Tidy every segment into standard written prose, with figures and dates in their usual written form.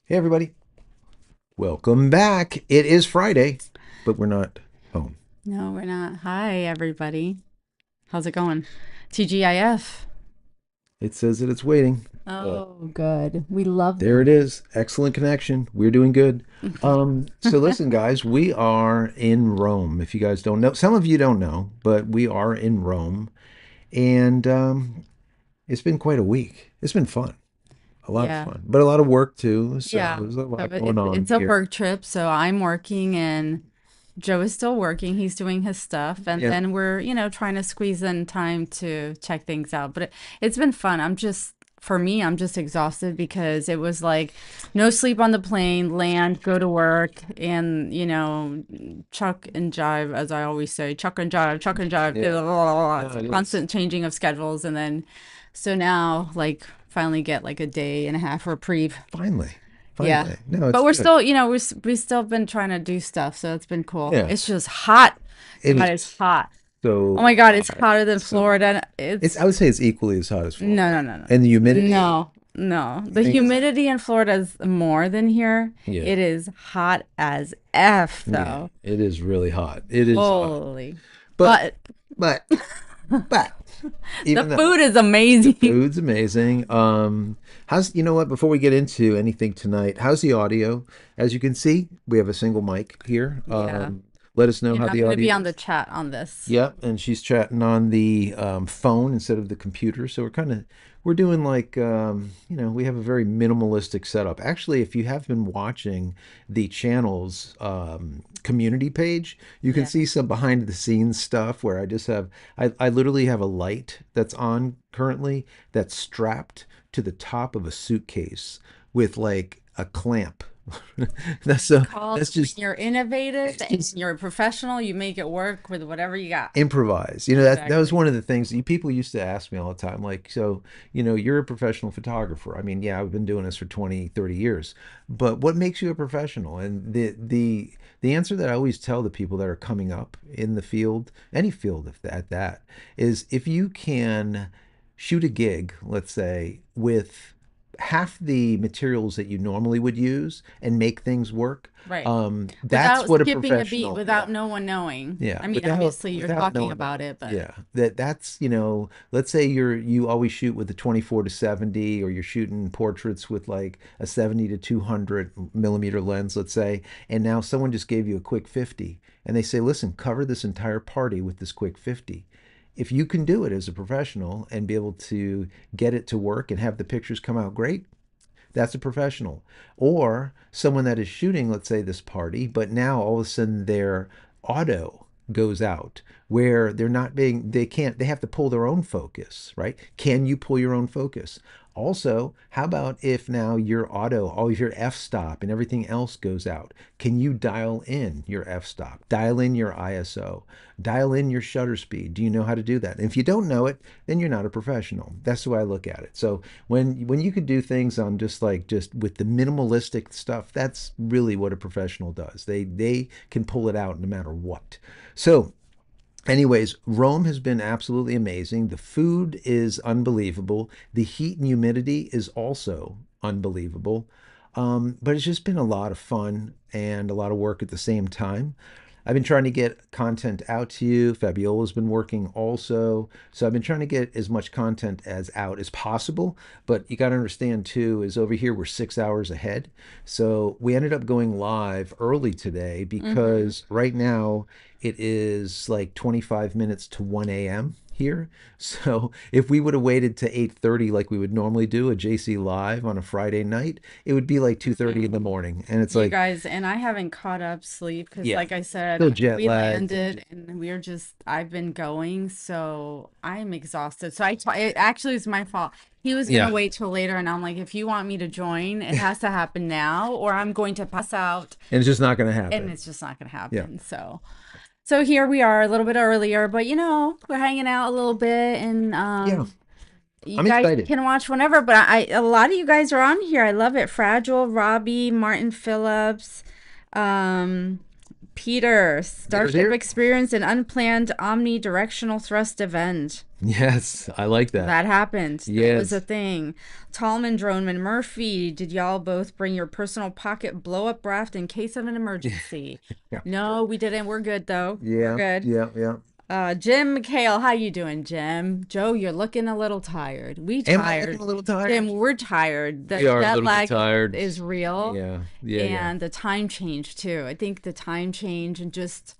Hey, everybody. Welcome back. It is Friday, but we're not home. No, we're not. Hi, everybody. How's it going? TGIF. It says that it's waiting. Uh, Oh, good. We love there it that. is. Excellent connection. We're doing good. So listen, guys, we are in Rome. If you guys don't know, some of you don't know, but we are in Rome, and it's been quite a week. It's been fun, a lot of Yeah. fun, but a lot of work too. So Yeah. there's a So lot going it's on a here. work trip, so I'm working and Joe is still working. He's doing his stuff, and Yeah, then we're, trying to squeeze in time to check things out. But it's been fun. For me, I'm just exhausted because it was like no sleep on the plane, land, go to work, and, chuck and jive, as I always say, chuck and jive, yeah, yeah, it is. constant changing of schedules. And then, so now, like, finally get like a day and a half reprieve. Finally, Yeah. finally. No, But it's we're good. still, we still been trying to do stuff, so it's been cool. Yeah, It's just hot. it God, is it's hot. Oh so my God, it's hot. hotter than So Florida. It's I would say it's equally as hot as No, Florida. no, no, no, And the humidity, no, no. you The think it's humidity in Florida is more than here. yeah. It is hot as F, Yeah, though. it is really hot. It is hot. Holy. But But but but the even though food is the amazing. food's amazing, how's you know what, before we get into anything tonight, how's the audio? As you can see, we have a single mic here. Yeah. Let us know how I'm the gonna be audio on the is. chat on this. Yep, and she's chatting on the phone instead of the computer. So we're doing like we have a very minimalistic setup. Actually, if you have been watching the channel's community page, you can Yeah. see some behind the scenes stuff where I literally have a light that's on currently that's strapped to the top of a suitcase with like a clamp. That's That's so called that's when just you're innovative it's and just you're a professional, you make it work with whatever you got. improvise. That was Exactly. one of the things that people used to ask me all the time. Like, so, you're a professional photographer. I mean, yeah, I've been doing this for 20, 30 years. But what makes you a professional? And the answer that I always tell the people that are coming up in the field, any field if at that, is if you can shoot a gig, let's say, with half the materials that you normally would use and make things work, Right. that's Without what a skipping a beat, professional, yeah. without no one knowing. Yeah, I mean, without obviously you're without talking knowing about that. it, but Yeah, that's let's say you always shoot with the 24 to 70, or you're shooting portraits with like a 70 to 200 millimeter lens, let's say, and now someone just gave you a quick 50, and they say, listen, cover this entire party with this quick 50. If you can do it as a professional and be able to get it to work and have the pictures come out great, that's a professional. Or someone that is shooting, let's say, this party, but now all of a sudden their auto goes out where they have to pull their own focus, right? Can you pull your own focus? Also, how about if now your auto, all of your f stop and everything else goes out? Can you dial in your f stop, dial in your ISO, dial in your shutter speed? Do you know how to do that? And if you don't know it, then you're not a professional. That's the way I look at it. So when you can do things on just with the minimalistic stuff, that's really what a professional does. They can pull it out no matter what. So anyways, Rome has been absolutely amazing. The food is unbelievable. The heat and humidity is also unbelievable. But it's just been a lot of fun and a lot of work at the same time. I've been trying to get content out to you. Fabiola's been working also. So I've been trying to get as much content as out as possible. But you got to understand too, is over here we're 6 hours ahead. So we ended up going live early today mm-hmm. because right now it is like 25 minutes to 1 a.m. here. So if we would have waited to 8:30 like we would normally do a JC live on a Friday night, it would be like 2:30 in the morning. And it's You like, guys, and I haven't caught up sleep because, yeah, like I said, still jet we lagged. landed and I've been going, so I'm exhausted. It actually is my fault. He was gonna Yeah. wait till later, and I'm like, if you want me to join, it has to happen now, or I'm going to pass out, And it's just not going to and happen. it's just not gonna Yeah. happen. So here we are, a little bit earlier, but we're hanging out a little bit, and Yeah. you I'm guys excited. can watch whenever. But a lot of you guys are on here. I love it. Fragile, Robbie, Martin Phillips, um, Peter, Peter's Starship here. experienced an unplanned omnidirectional thrust event. Yes, I like that. That happened. That was a Yes. thing. Tallman, Droneman, Murphy, did y'all both bring your personal pocket blow up raft in case of an emergency? Yeah. No, we didn't. We're good though. We're Yeah. good. Yeah. Yeah. Jim McHale, how you doing, Jim? Joe, you're looking a little tired. We Am I looking tired. a little tired? Jim, we're tired. The We are a jet little bit lag tired. is real, Yeah. Yeah. Yeah. and the time change too. I think the time change and just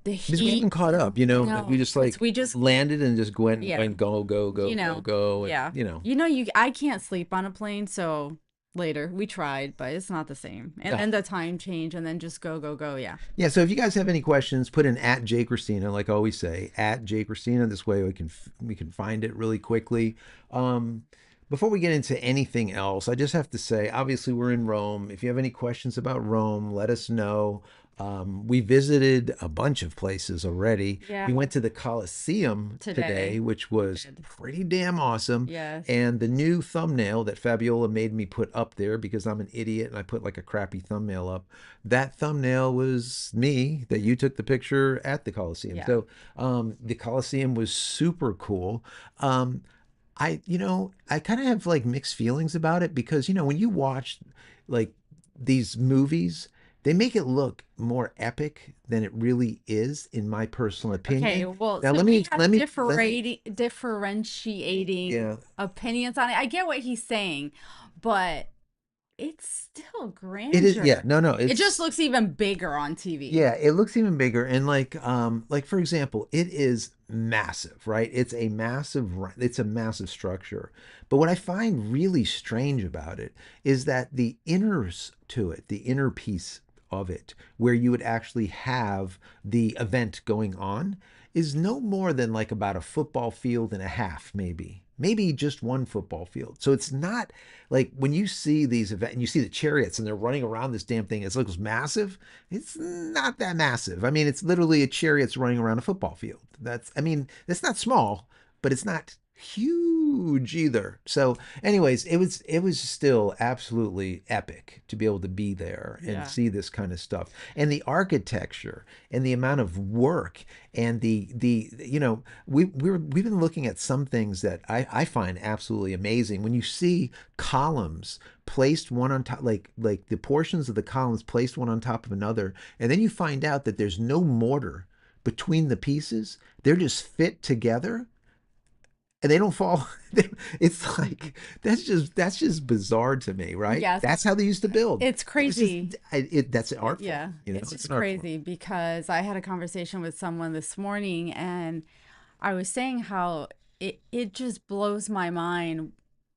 the Because we heat. haven't caught up, I we know, just because like we just, landed and just yeah, went go, go, go, you go, know, go. And, yeah. I can't sleep on a plane, so later we tried, but it's not the same. And Ah, then the time change, and then just go, go, go. Yeah. yeah. So if you guys have any questions, put in at JCristina, like I always say, at JCristina. This way we can find it really quickly. Um, Before we get into anything else, I just have to say, obviously we're in Rome. If you have any questions about Rome, let us know. We visited a bunch of places already. Yeah. We went to the Colosseum today, Today. which We was did. pretty damn awesome. Yes. And the new thumbnail that Fabiola made me put up there because I'm an idiot and I put like a crappy thumbnail up. That thumbnail was me that you took the picture at the Coliseum. Yeah. So the Coliseum was super cool. Um, I kind of have like mixed feelings about it because, when you watch like these movies, they make it look more epic than it really is, in my personal Okay, opinion. well, Now so we have let differentiating yeah. opinions on it. I get what he's saying, but it's still It is, grandeur. yeah, no, no, It just it's, looks even bigger on TV. yeah, it looks even bigger. And like for example, it is massive, right? It's a massive structure. But what I find really strange about it is that the inners to it, the inner piece of it, where you would actually have the event going on, is no more than like about a football field and a half, maybe just one football field. So it's not like when you see these events and you see the chariots and they're running around this damn thing, it looks massive. It's not that massive. I mean, it's literally a chariots running around a football field. It's not small, but it's not huge either. So, anyways, it was still absolutely epic to be able to be there and Yeah. see this kind of stuff. And the architecture and the amount of work and the we've been looking at some things that I find absolutely amazing. When you see columns placed one on top, like the portions of the columns placed one on top of another, and then you find out that there's no mortar between the pieces. They're just fit together and they don't fall. It's like that's just bizarre to me, right? Yes, That's how they used to build. it's It was just crazy. that's an art form. Yeah, it's It's just an art form. crazy because I had a conversation with someone this morning and I was saying how it just blows my mind.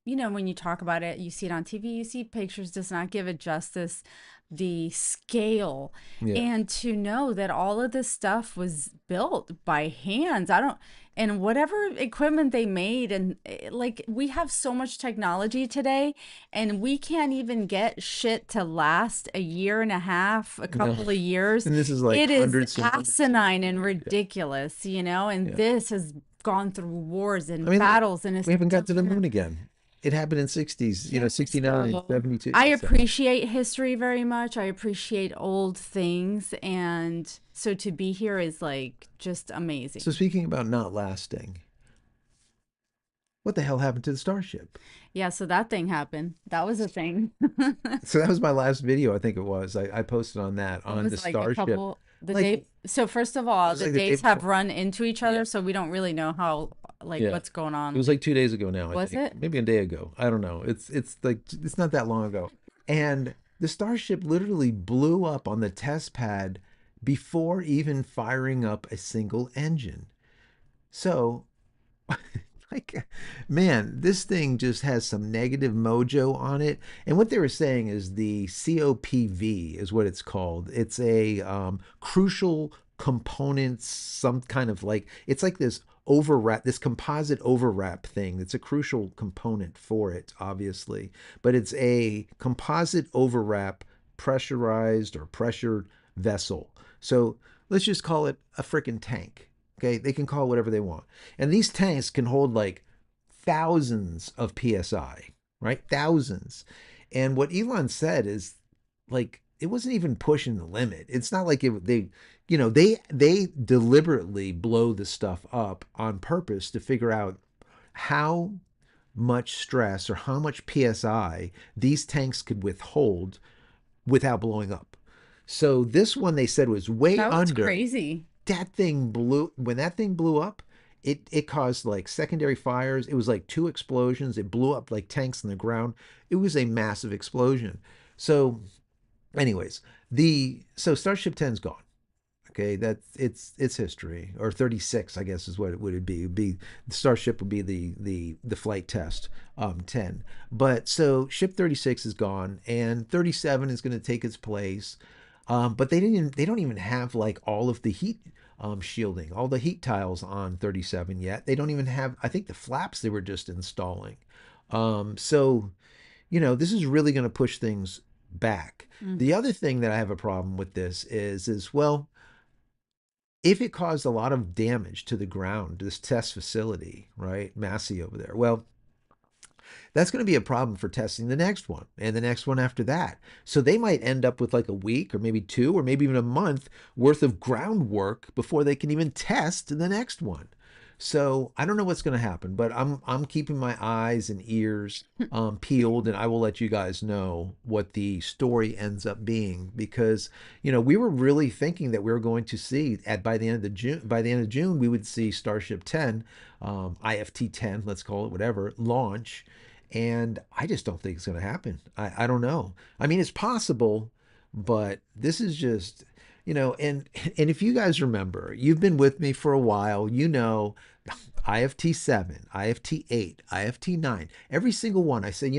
When you talk about it, you see it on TV, you see pictures, does not give it justice, the scale. Yeah. And to know that all of this stuff was built by hands. I don't, and whatever equipment they made, and like we have so much technology today, and we can't even get shit to last a year and a half, a No. couple of years. And this is like It is hundreds and hundreds of asinine and yeah. ridiculous, and Yeah. this has gone through wars I and mean, look, battles and is we haven't got still to the here. moon again. It happened in 60s, Yeah, 69, so 72. I So appreciate history very much. I appreciate old things, and so to be here is like just so amazing. speaking about not lasting, what the hell happened to the Starship? Yeah, so that thing happened. That was a thing. So that was my last video, I think it was. I posted on that It on the was like a Starship. couple the Like day. So first of it all, was the like the day dates have before. run into each Yeah. other, so we don't really know how like Yeah. what's going It on. was like 2 days ago now, I Was think. it? Maybe a day ago. I don't know. It's like it's not that long ago. And the Starship literally blew up on the test pad before even firing up a single engine. So like, man, this thing just has some negative mojo on it. And what they were saying is the COPV is what it's called. It's a crucial component, some kind of like, it's like this overwrap, this composite overwrap thing. It's a crucial component for it, obviously. But it's a composite overwrap pressurized or pressured vessel. So let's just call it a freaking tank. Okay, they can call it whatever they want. And these tanks can hold like thousands of psi, right? Thousands. And what Elon said is like it wasn't even pushing the limit. It's not like they deliberately blow the stuff up on purpose to figure out how much stress or how much psi these tanks could withhold without blowing up. So this one they said was way That was under. crazy. That thing blew when that thing blew up. It caused like secondary fires. It was like two explosions. It blew up like tanks in the ground. It was a massive explosion. So, anyways, the so Starship 10's gone. Okay, that's it's history. Or 36, I guess, is what it would be. It'd be the Starship would be the flight test 10. But so ship 36 is gone, and 37 is going to take its place. But they don't even have like all of the heat shielding, all the heat tiles on 37 yet. They don't even have. I think the flaps they were just installing. So this is really going to push things back. Mm. The other thing that I have a problem with this is well, if it caused a lot of damage to the ground, this test facility, right, Massey over there, well, that's going to be a problem for testing the next one and the next one after that. So they might end up with like a week or maybe two or maybe even a month worth of groundwork before they can even test the next one. So I don't know what's going to happen, but I'm keeping my eyes and ears peeled, and I will let you guys know what the story ends up being because we were really thinking that we were going to see at by the end of June we would see Starship 10, IFT 10, let's call it whatever, launch, and I just don't think it's going to happen. I don't know. I mean, it's possible, but this is just, and if you guys remember, you've been with me for a while, IFT 7, IFT 8, IFT 9, every single one, I say,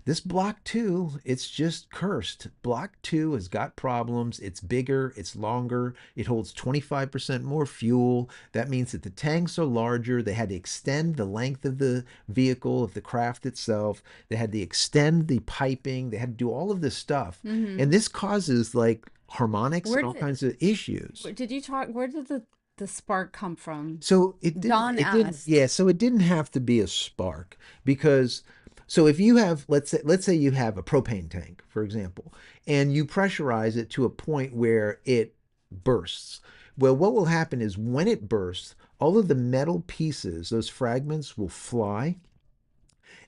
this Block 2, it's just cursed. Block 2 has got problems. It's bigger, it's longer, it holds 25% more fuel. That means that the tanks are larger. They had to extend the length of the vehicle, of the craft itself. They had to extend the piping. They had to do all of this stuff. Hmm. And this causes like harmonics Where and all did kinds of issues. did you talk? Where did the spark come from? So Don yeah, asked. so it didn't have to be a spark because so if you have let's say you have a propane tank, for example, and you pressurize it to a point where it bursts. Well, what will happen is when it bursts, all of the metal pieces, those fragments will fly,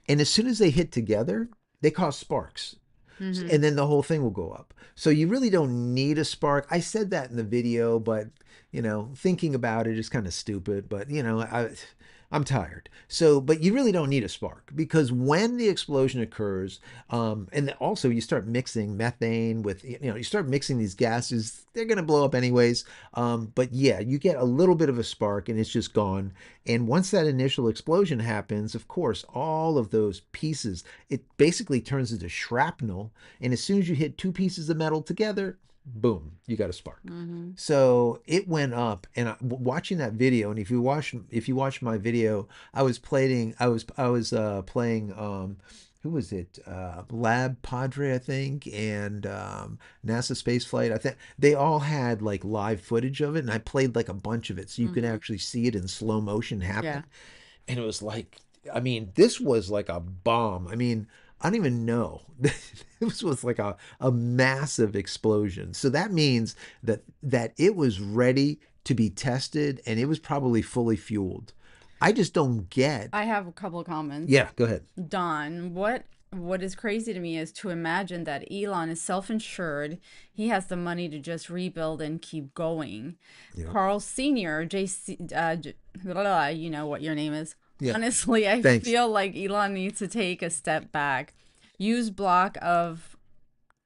and as soon as they hit together, they cause sparks, Hmm. and then the whole thing will go up. So you really don't need a spark. I said that in the video, but thinking about it is kind of stupid. But I'm tired. So, but you really don't need a spark because when the explosion occurs, and also you start mixing methane with, you start mixing these gases, they're going to blow up anyways. But yeah, you get a little bit of a spark and it's just gone. And once that initial explosion happens, of course, all of those pieces, it basically turns into shrapnel. And as soon as you hit two pieces of metal together, boom, you got a spark. Hmm. So it went up, and watching that video, and if you watch my video, I was playing who was it? Lab Padre, I think, and NASA Space Flight. I think they all had like live footage of it, and I played like a bunch of it, so you could Hmm. actually see it in slow motion Yeah. happen. And it was like, I mean, this was like a bomb. I mean, I don't even know. This was like a massive explosion. So that means that it was ready to be tested and it was probably fully fueled. I just don't get. I have a couple of comments. Yeah, go ahead. Don, what is crazy to me is to imagine that Elon is self-insured. He has the money to just rebuild and keep going. Yeah. Carl Sr., JC, blah, blah, you know what your name is. Yeah. Honestly, I Thanks. feel like Elon needs to take a step back. Use block of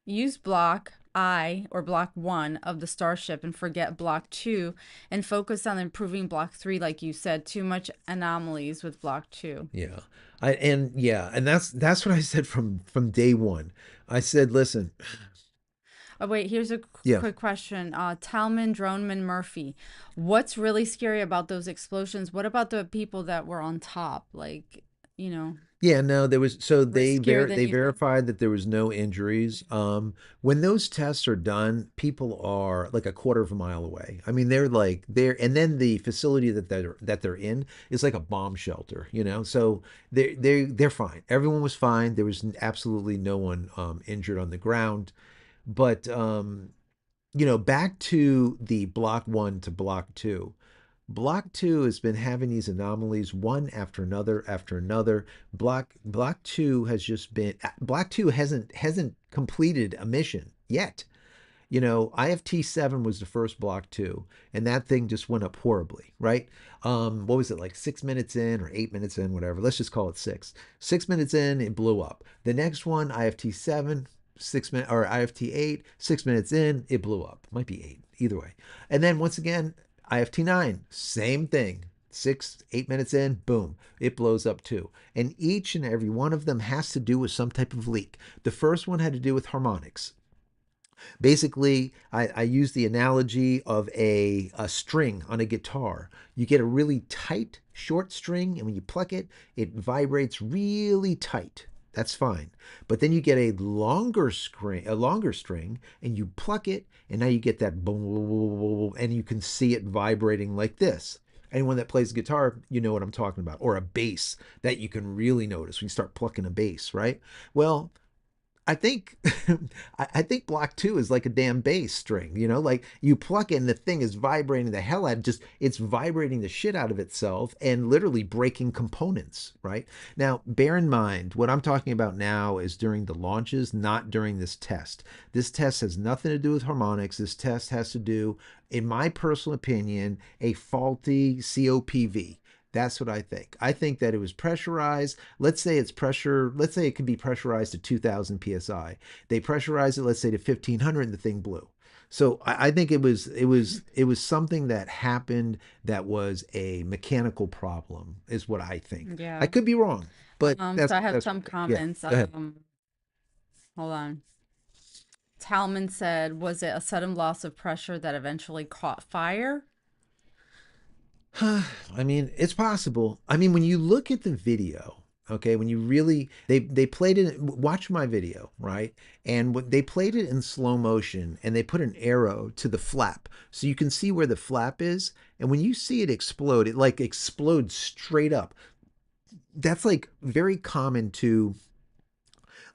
use block I or block 1 of the Starship and forget block 2 and focus on improving block 3 like you said. Too much anomalies with block 2. Yeah. And that's what I said from day one. I said, listen, Oh, wait, here's a yeah. quick question. Talman, Droneman, Murphy. What's really scary about those explosions? What about the people that were on top? Like, you know, Yeah, no, there was so riskier than they you think. verified that there was no injuries. When those tests are done, people are like a quarter of a mile away. I mean, and then the facility that they're in is like a bomb shelter, So they're fine. Everyone was fine. There was absolutely no one injured on the ground. But back to the block one to block two. Block two has been having these anomalies one after another after another. Block two has just been block two hasn't completed a mission yet. IFT7 was the first block two, and that thing just went up horribly, right? What was it, like 6 minutes in or 8 minutes in, whatever? Let's just call it six. 6 minutes in, it blew up. The next one, IFT7, 6 minutes, or IFT8, 6 minutes in, it blew up. Might be eight, either way. And then once again, IFT9, same thing. 6, 8 minutes in, boom, it blows up too. And each and every one of them has to do with some type of leak. The first one had to do with harmonics. Basically, I use the analogy of a string on a guitar. You get a really tight, short string, and when you pluck it, it vibrates really tight. That's fine. But then you get a longer string, and you pluck it, and now you get that boom, boom, boom, boom, and you can see it vibrating like this. Anyone that plays guitar, you know what I'm talking about. Or a bass that you can really notice when you start plucking a bass, right? Well, I think I think block two is like a damn bass string, like you pluck it and the thing is vibrating the hell out, just it's vibrating the shit out of itself and literally breaking components, right? Now, bear in mind, what I'm talking about now is during the launches, not during this test. This test has nothing to do with harmonics. This test has to do, in my personal opinion, a faulty COPV. That's what I think. I think that it was pressurized. Let's say it's pressure. Let's say it could be pressurized to 2,000 psi. They pressurized it, let's say, to 1,500, and the thing blew. So I think it was something that happened that was a mechanical problem, is what I think. I Yeah. could be wrong, but So that's I have that's some yeah. comments. Go ahead. Hold on. Talman said, was it a sudden loss of pressure that eventually caught fire? I mean, it's possible. I mean, when you look at the video, okay, when you really they played it. Watch my video, right? And they played it in slow motion, and they put an arrow to the flap, so you can see where the flap is. And when you see it explode, it like explodes straight up. That's like very common to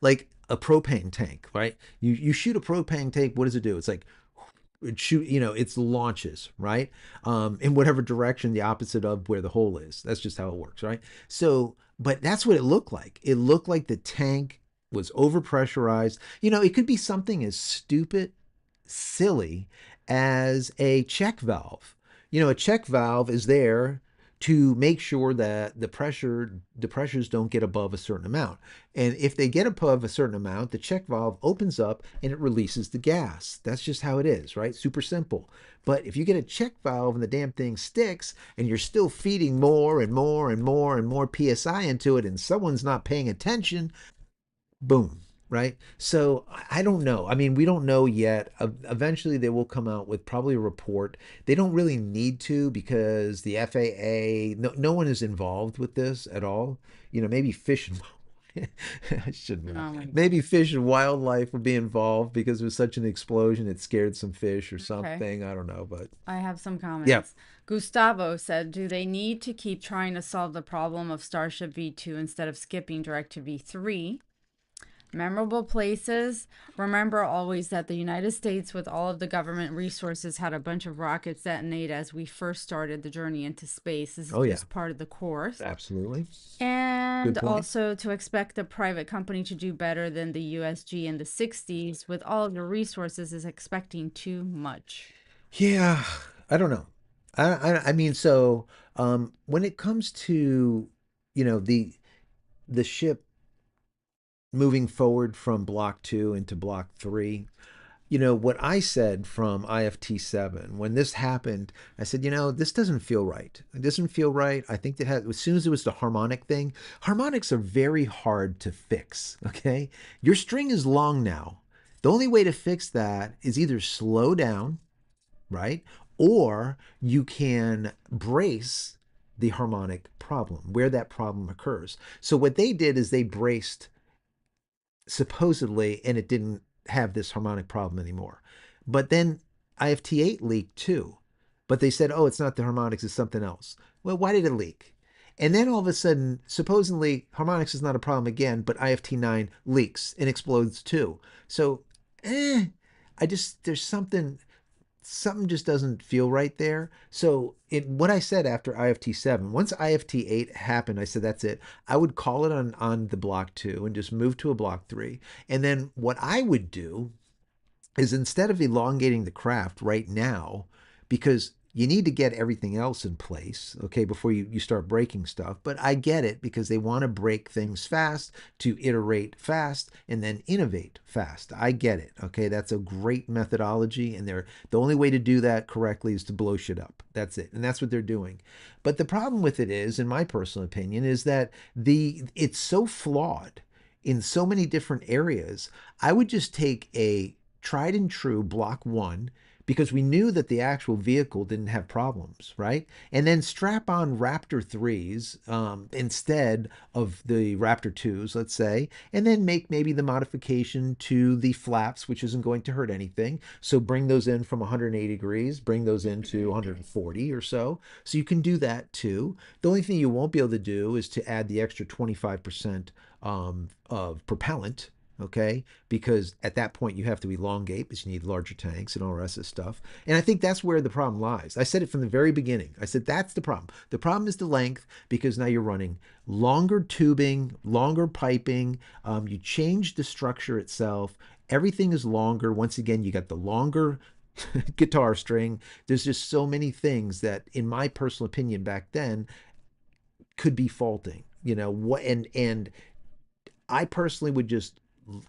like a propane tank, right? You shoot a propane tank. What does it do? It's like shoot, it's launches, right? In whatever direction, the opposite of where the hole is. That's just how it works, right? So, but that's what it looked like. It looked like the tank was overpressurized. It could be something as stupid, silly as a check valve. A check valve is there to make sure that the pressures don't get above a certain amount. And if they get above a certain amount, the check valve opens up and it releases the gas. That's just how it is, right? Super simple. But if you get a check valve and the damn thing sticks and you're still feeding more and more and more and more psi into it and someone's not paying attention, boom, right? So I don't know. I mean, we don't know yet. Eventually, they will come out with probably a report. They don't really need to because the FAA, no one is involved with this at all. Maybe fish and I shouldn't laugh. Oh my Maybe God. fish and wildlife would be involved because it was such an explosion. It scared some fish or Okay. something. I don't know, but I have some yeah. comments. Gustavo said, do they need to keep trying to solve the problem of Starship V2 instead of skipping direct to V3? Memorable places. Remember always that the United States, with all of the government resources, had a bunch of rockets detonate as we first started the journey into space. This is Oh yeah. just part of the course. Absolutely. And Good point. also to expect a private company to do better than the USG in the 60s with all of the resources is expecting too much. Yeah, I don't know. I mean, so when it comes to the ship moving forward from block two into block three, what I said from IFT7 when this happened, I said, this doesn't feel right. It doesn't feel right. I think that as soon as it was the harmonic thing, harmonics are very hard to fix. Okay, your string is long now. The only way to fix that is either slow down, right? Or you can brace the harmonic problem where that problem occurs. So what they did is they braced supposedly, and it didn't have this harmonic problem anymore. But then IFT8 leaked too. But they said, oh, it's not the harmonics, it's something else. Well, why did it leak? And then all of a sudden, supposedly harmonics is not a problem again, but IFT9 leaks and explodes too. So eh, I just there's something just doesn't feel right there. So what I said after IFT 7, once IFT 8 happened, I said that's it. I would call it on the block 2 and just move to a block 3. And then what I would do is, instead of elongating the craft right now, because you need to get everything else in place, okay, before you start breaking stuff. But I get it, because they want to break things fast, to iterate fast, and then innovate fast. I get it, okay? That's a great methodology, and the only way to do that correctly is to blow shit up. That's it. And that's what they're doing. But the problem with it is, in my personal opinion, is that it's so flawed in so many different areas. I would just take a tried and true Block 1, because we knew that the actual vehicle didn't have problems, right? And then strap on Raptor 3s instead of the Raptor 2s, let's say, and then make maybe the modification to the flaps, which isn't going to hurt anything. So bring those in from 180 degrees, bring those into 140 or so. So you can do that too. The only thing you won't be able to do is to add the extra 25% of propellant, okay? Because at that point you have to elongate, because you need larger tanks and all the rest of this stuff. And I think that's where the problem lies. I said it from the very beginning. I said that's the problem. The problem is the length, because now you're running longer tubing, longer piping. You change the structure itself. Everything is longer. Once again, you got the longer guitar string. There's just so many things that, in my personal opinion, back then could be faulting. What? And I personally would just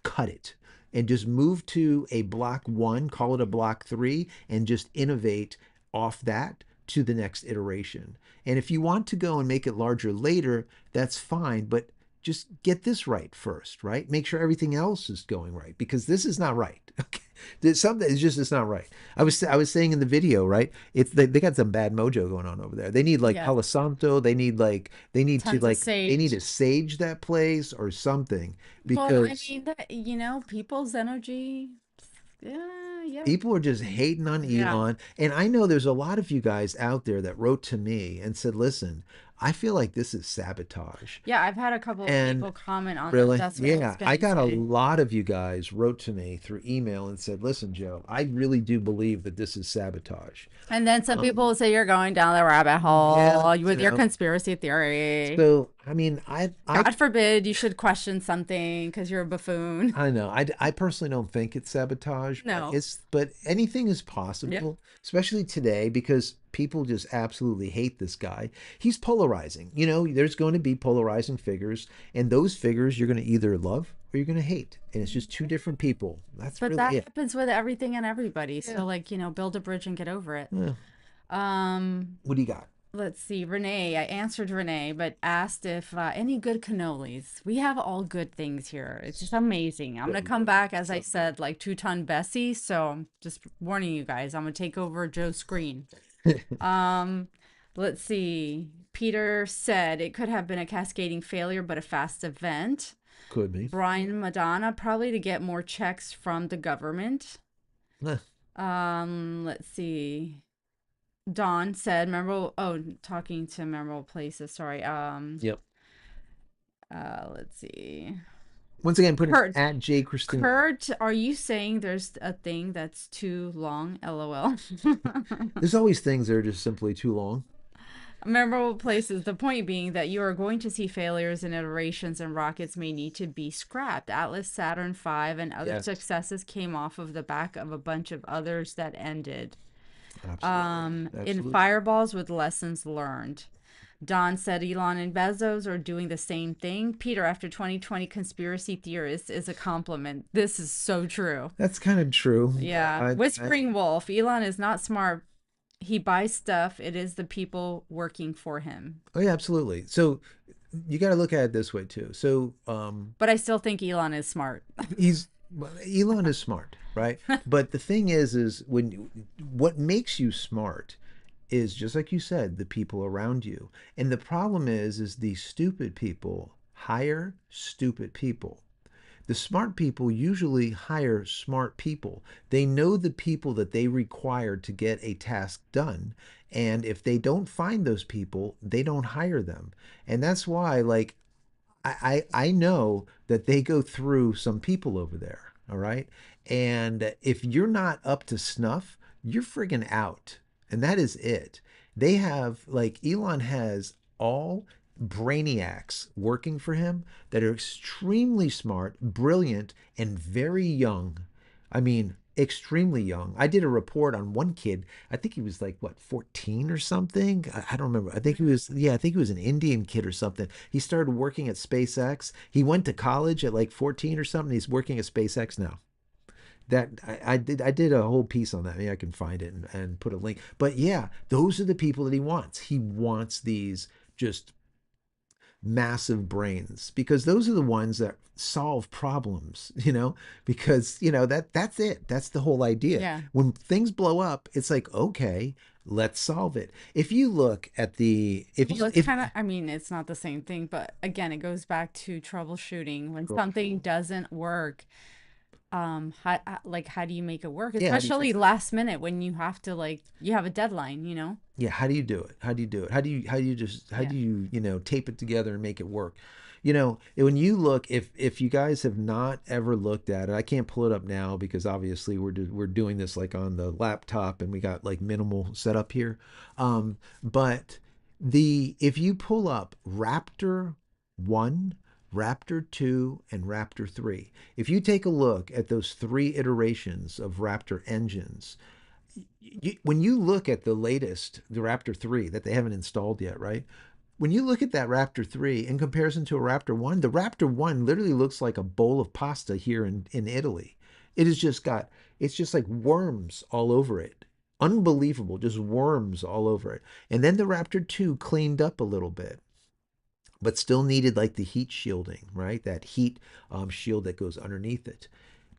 cut it and just move to a Block 1, call it a Block 3, and just innovate off that to the next iteration. And if you want to go and make it larger later, that's fine, but just get this right first, right? Make sure everything else is going right, because this is not right. Okay. There's something, it's not right. I was saying in the video, right? They got some bad mojo going on over there. They need like Yeah, Palo Santo. tons of They need sage. to sage that place or something, Well, I because mean, people's energy. Yeah, yeah, people are just hating on yeah, Elon. And I know there's a lot of you guys out there that wrote to me and said, listen, I feel like this is sabotage. yeah. I've had a couple of And people comment on that. really, That's what I was yeah, I gonna got a say. lot of you guys wrote to me through email and said, listen, Joe, I really do believe that this is sabotage. And then some people Um, will say you're going down the rabbit yeah, hole with your conspiracy theory. So, I mean, I God forbid you should question something because you're a buffoon. I know. I personally don't think it's sabotage. No. But anything is Yep. possible, especially today, because people just absolutely hate this guy. He's polarizing. There's going to be polarizing figures, and those figures you're going to either love or you're going to hate, and it's just two different people. That's But really that it. happens with everything and everybody. Yeah. So like, build a bridge and get over it. Yeah. Um, What do you got? let's see, Renee. I answered Renee, but asked if any good cannolis. We have all good things here. It's just amazing. I'm gonna come back, as I said, like 2-ton Bessie. So just warning you guys, I'm gonna take over Joe's screen. Um, let's see. Peter said it could have been a cascading failure, but a fast event. Could be. Brian Madonna, probably to get more checks from the government. Eh, Let's see. Dawn said memorable, oh, talking to memorable places, sorry. yep. Let's see. Once again, put it Kurt, at JCristina. Kurt, are you saying there's a thing that's too long? LOL. There's always things that are just simply too long. Memorable places. The point being that you are going to see failures and iterations, and rockets may need to be scrapped. Atlas, Saturn V, and other Yes, successes came off of the back of a bunch of others that ended. absolutely. In Absolutely. fireballs with lessons learned. Don said Elon and Bezos are doing the same thing. Peter, after 2020 conspiracy theorists, is a compliment. This is so true. That's kind of true. Yeah. I Whispering Wolf, Elon is not smart. He buys stuff. It is the people working for him. Oh yeah, absolutely. So you got to look at it this way too. So But I still think Elon is smart. he's well, Elon is smart, right? But the thing is what makes you smart is, just like you said, the people around you. And the problem is the stupid people hire stupid people. The smart people usually hire smart people. They know the people that they require to get a task done. And if they don't find those people, they don't hire them. And that's why, like, I know that they go through some people over there. All right. And if you're not up to snuff, you're friggin' out. And that is it. They have, like, Elon has all brainiacs working for him that are extremely smart, brilliant, and very young. I mean, extremely young. I did a report on one kid. I think he was like, what, 14 or something? I don't remember. I think he was, yeah, I think he was an Indian kid or something. He started working at SpaceX. He went to college at like 14 or something. He's working at SpaceX now. I did a whole piece on that. Maybe I can find it and put a link. But yeah, those are the people that he wants. He wants these just massive brains because those are the ones that solve problems, because that's it. That's the whole idea. Yeah. When things blow up, it's like, okay, let's solve it. If you look at the if Well, you it's if kind of, I mean, it's not the same thing, but again, it goes back to troubleshooting. When something doesn't work, how do you make it work? yeah, how do you Especially fix it? last minute when you have to, like, you have a deadline, you know? Yeah, how do you do it? How do you do it? How Yeah. do you, tape it together and make it work? When you look, if you guys have not ever looked at it, I can't pull it up now because obviously we're doing this like on the laptop and we got like minimal setup here. But the if you pull up Raptor 1, Raptor 2, and Raptor 3, if you take a look at those three iterations of Raptor engines, when you look at the latest, the Raptor 3 that they haven't installed yet, right? When you look at that Raptor 3 in comparison to a Raptor 1, the Raptor 1 literally looks like a bowl of pasta here in Italy. It has just got, it's just like worms all over it. Unbelievable, just worms all over it. And then the Raptor 2 cleaned up a little bit, but still needed like the heat shielding, right? That heat shield that goes underneath it.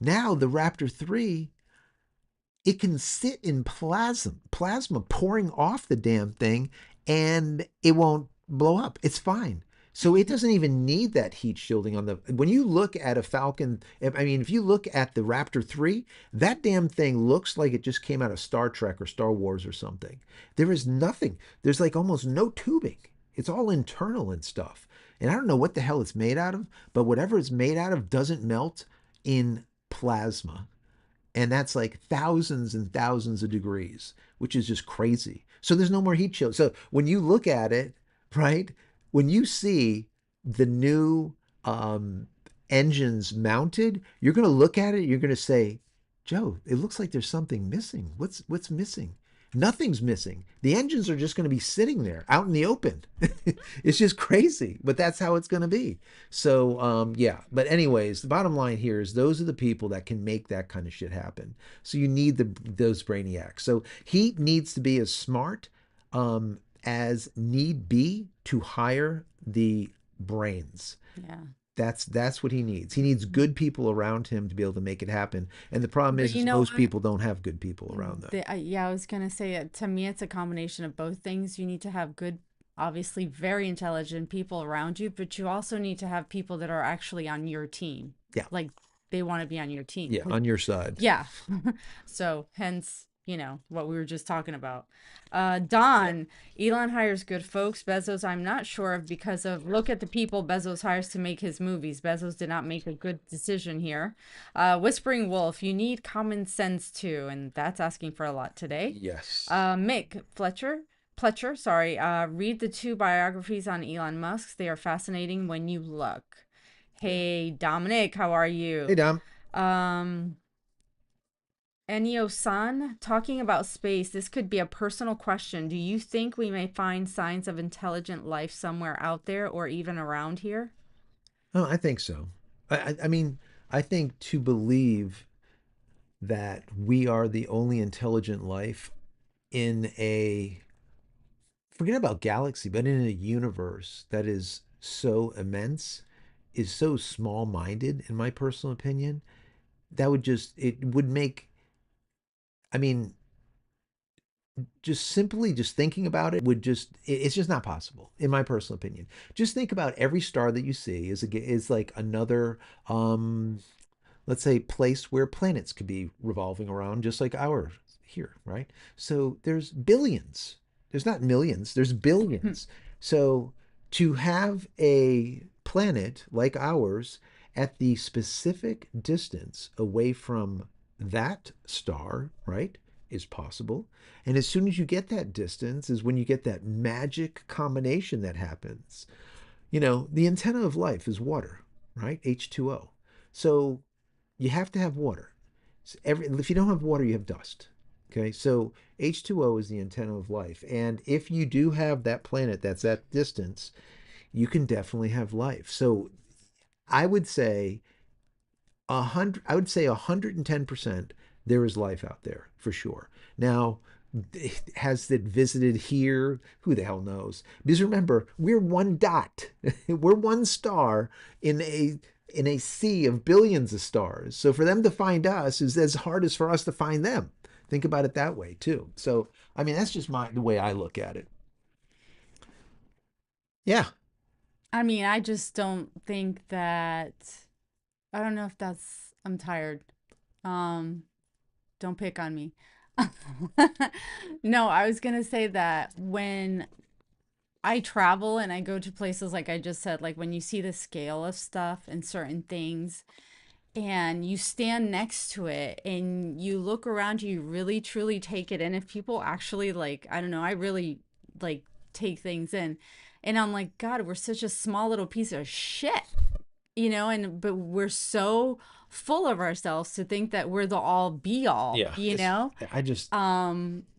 Now the Raptor 3, it can sit in plasma pouring off the damn thing, and it won't blow up. It's fine. So it doesn't even need that heat shielding on the. When you look at a Falcon, I mean, if you look at the Raptor 3, that damn thing looks like it just came out of Star Trek or Star Wars or something. There is nothing. There's like almost no tubing. It's all internal and stuff. And I don't know what the hell it's made out of, but whatever it's made out of doesn't melt in plasma, and that's like thousands and thousands of degrees, which is just crazy. So there's no more heat shield. So when you look at it, right, when you see the new um, engines mounted, you're going to look at it. You're going to say, Joe, it looks like there's something missing. What's missing? Nothing's missing. The engines are just going to be sitting there out in the open. It's just crazy, but that's how it's going to be. So, yeah. But anyways, the bottom line here is those are the people that can make that kind of shit happen. So you need those brainiacs. So he needs to be as smart as need be to hire the brains. Yeah. That's what he needs. He needs good people around him to be able to make it happen. And the problem But you is know most what? people don't have good people around them. Yeah, I was gonna say to me, it's a combination of both things. You need to have good, obviously very intelligent people around you, but you also need to have people that are actually on your team. Yeah. Like they want to be on your team. Yeah, on your side. Yeah. So hence, what we were just talking about. Don, Elon hires good folks. Bezos, I'm not sure of because of look at the people Bezos hires to make his movies. Bezos did not make a good decision here. Whispering Wolf, you need common sense too, and that's asking for a lot today. Yes. Mick Pletcher, sorry. Read the two biographies on Elon Musk. They are fascinating when you look. Hey, Dominic, how are Hey, you? Dom. Um, Enio-san, talking about space, this could be a personal question. Do you think we may find signs of intelligent life somewhere out there or even around here? Oh, I think so. I mean, I think to believe that we are the only intelligent life in a, forget about galaxy, but in a universe that is so immense, is so small minded, in my personal opinion, it would make, I mean, just simply just thinking about it would it's just not possible in my personal opinion. Just think about every star that you see is like another let's say place where planets could be revolving around just like ours here, right? So there's billions. There's not millions, there's billions. So to have a planet like ours at the specific distance away from that star, right, is possible. And as soon as you get that distance is when you get that magic combination that happens. The antenna of life is water, right? H2O. So you have to have water. If you don't have water, you have dust. Okay, so H2O is the antenna of life. And if you do have that planet that's at distance, you can definitely have life. So I would say 110% there is life out there for sure. Now, has it visited here? Who the hell knows? Because remember, we're one dot. We're one star in a sea of billions of stars. So for them to find us is as hard as for us to find them. Think about it that way too. So I mean, that's just the way I look at it. Yeah, I mean, I just don't think that I don't know if that's I'm tired. Um, don't pick on me. No, I was gonna say that when I travel and I go to places like I just said, like when you see the scale of stuff and certain things, and you stand next to it and you look around you really truly take it in. If people actually like, I don't know, I really like take things in, and I'm like, God, we're such a small little piece of shit, and but we're so full of ourselves to think that we're the all be all, yeah. It's I just yeah.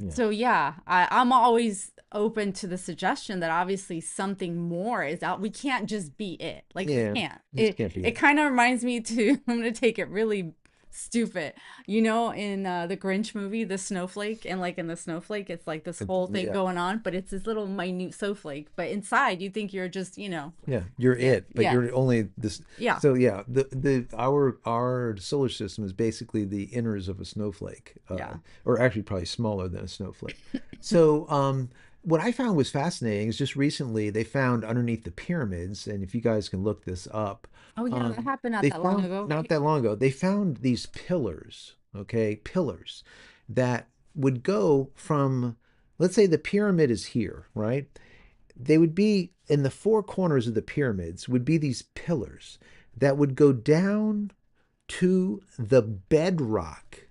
so yeah, I'm always open to the suggestion that obviously something more is out. We can't just be it. Like we Yeah, can't. this It can't be it it. kind of reminds me to I'm gonna take it really stupid. In the Grinch movie, the snowflake, and like in the snowflake, it's like this whole thing Yeah. going on, but it's this little minute snowflake. But inside, you think you're just, Yeah, you're yeah, it, but yeah, you're only this. yeah, So yeah, the our solar system is basically the inners of a snowflake, yeah. or actually probably smaller than a snowflake. So what I found was fascinating is just recently they found underneath the pyramids, and if you guys can look this up, Oh yeah, that happened not they that long found ago, not right? that long ago they found these pillars, okay, pillars that would go from, let's say the pyramid is here, right? They would be in the four corners of the pyramids would be these pillars that would go down to the bedrock.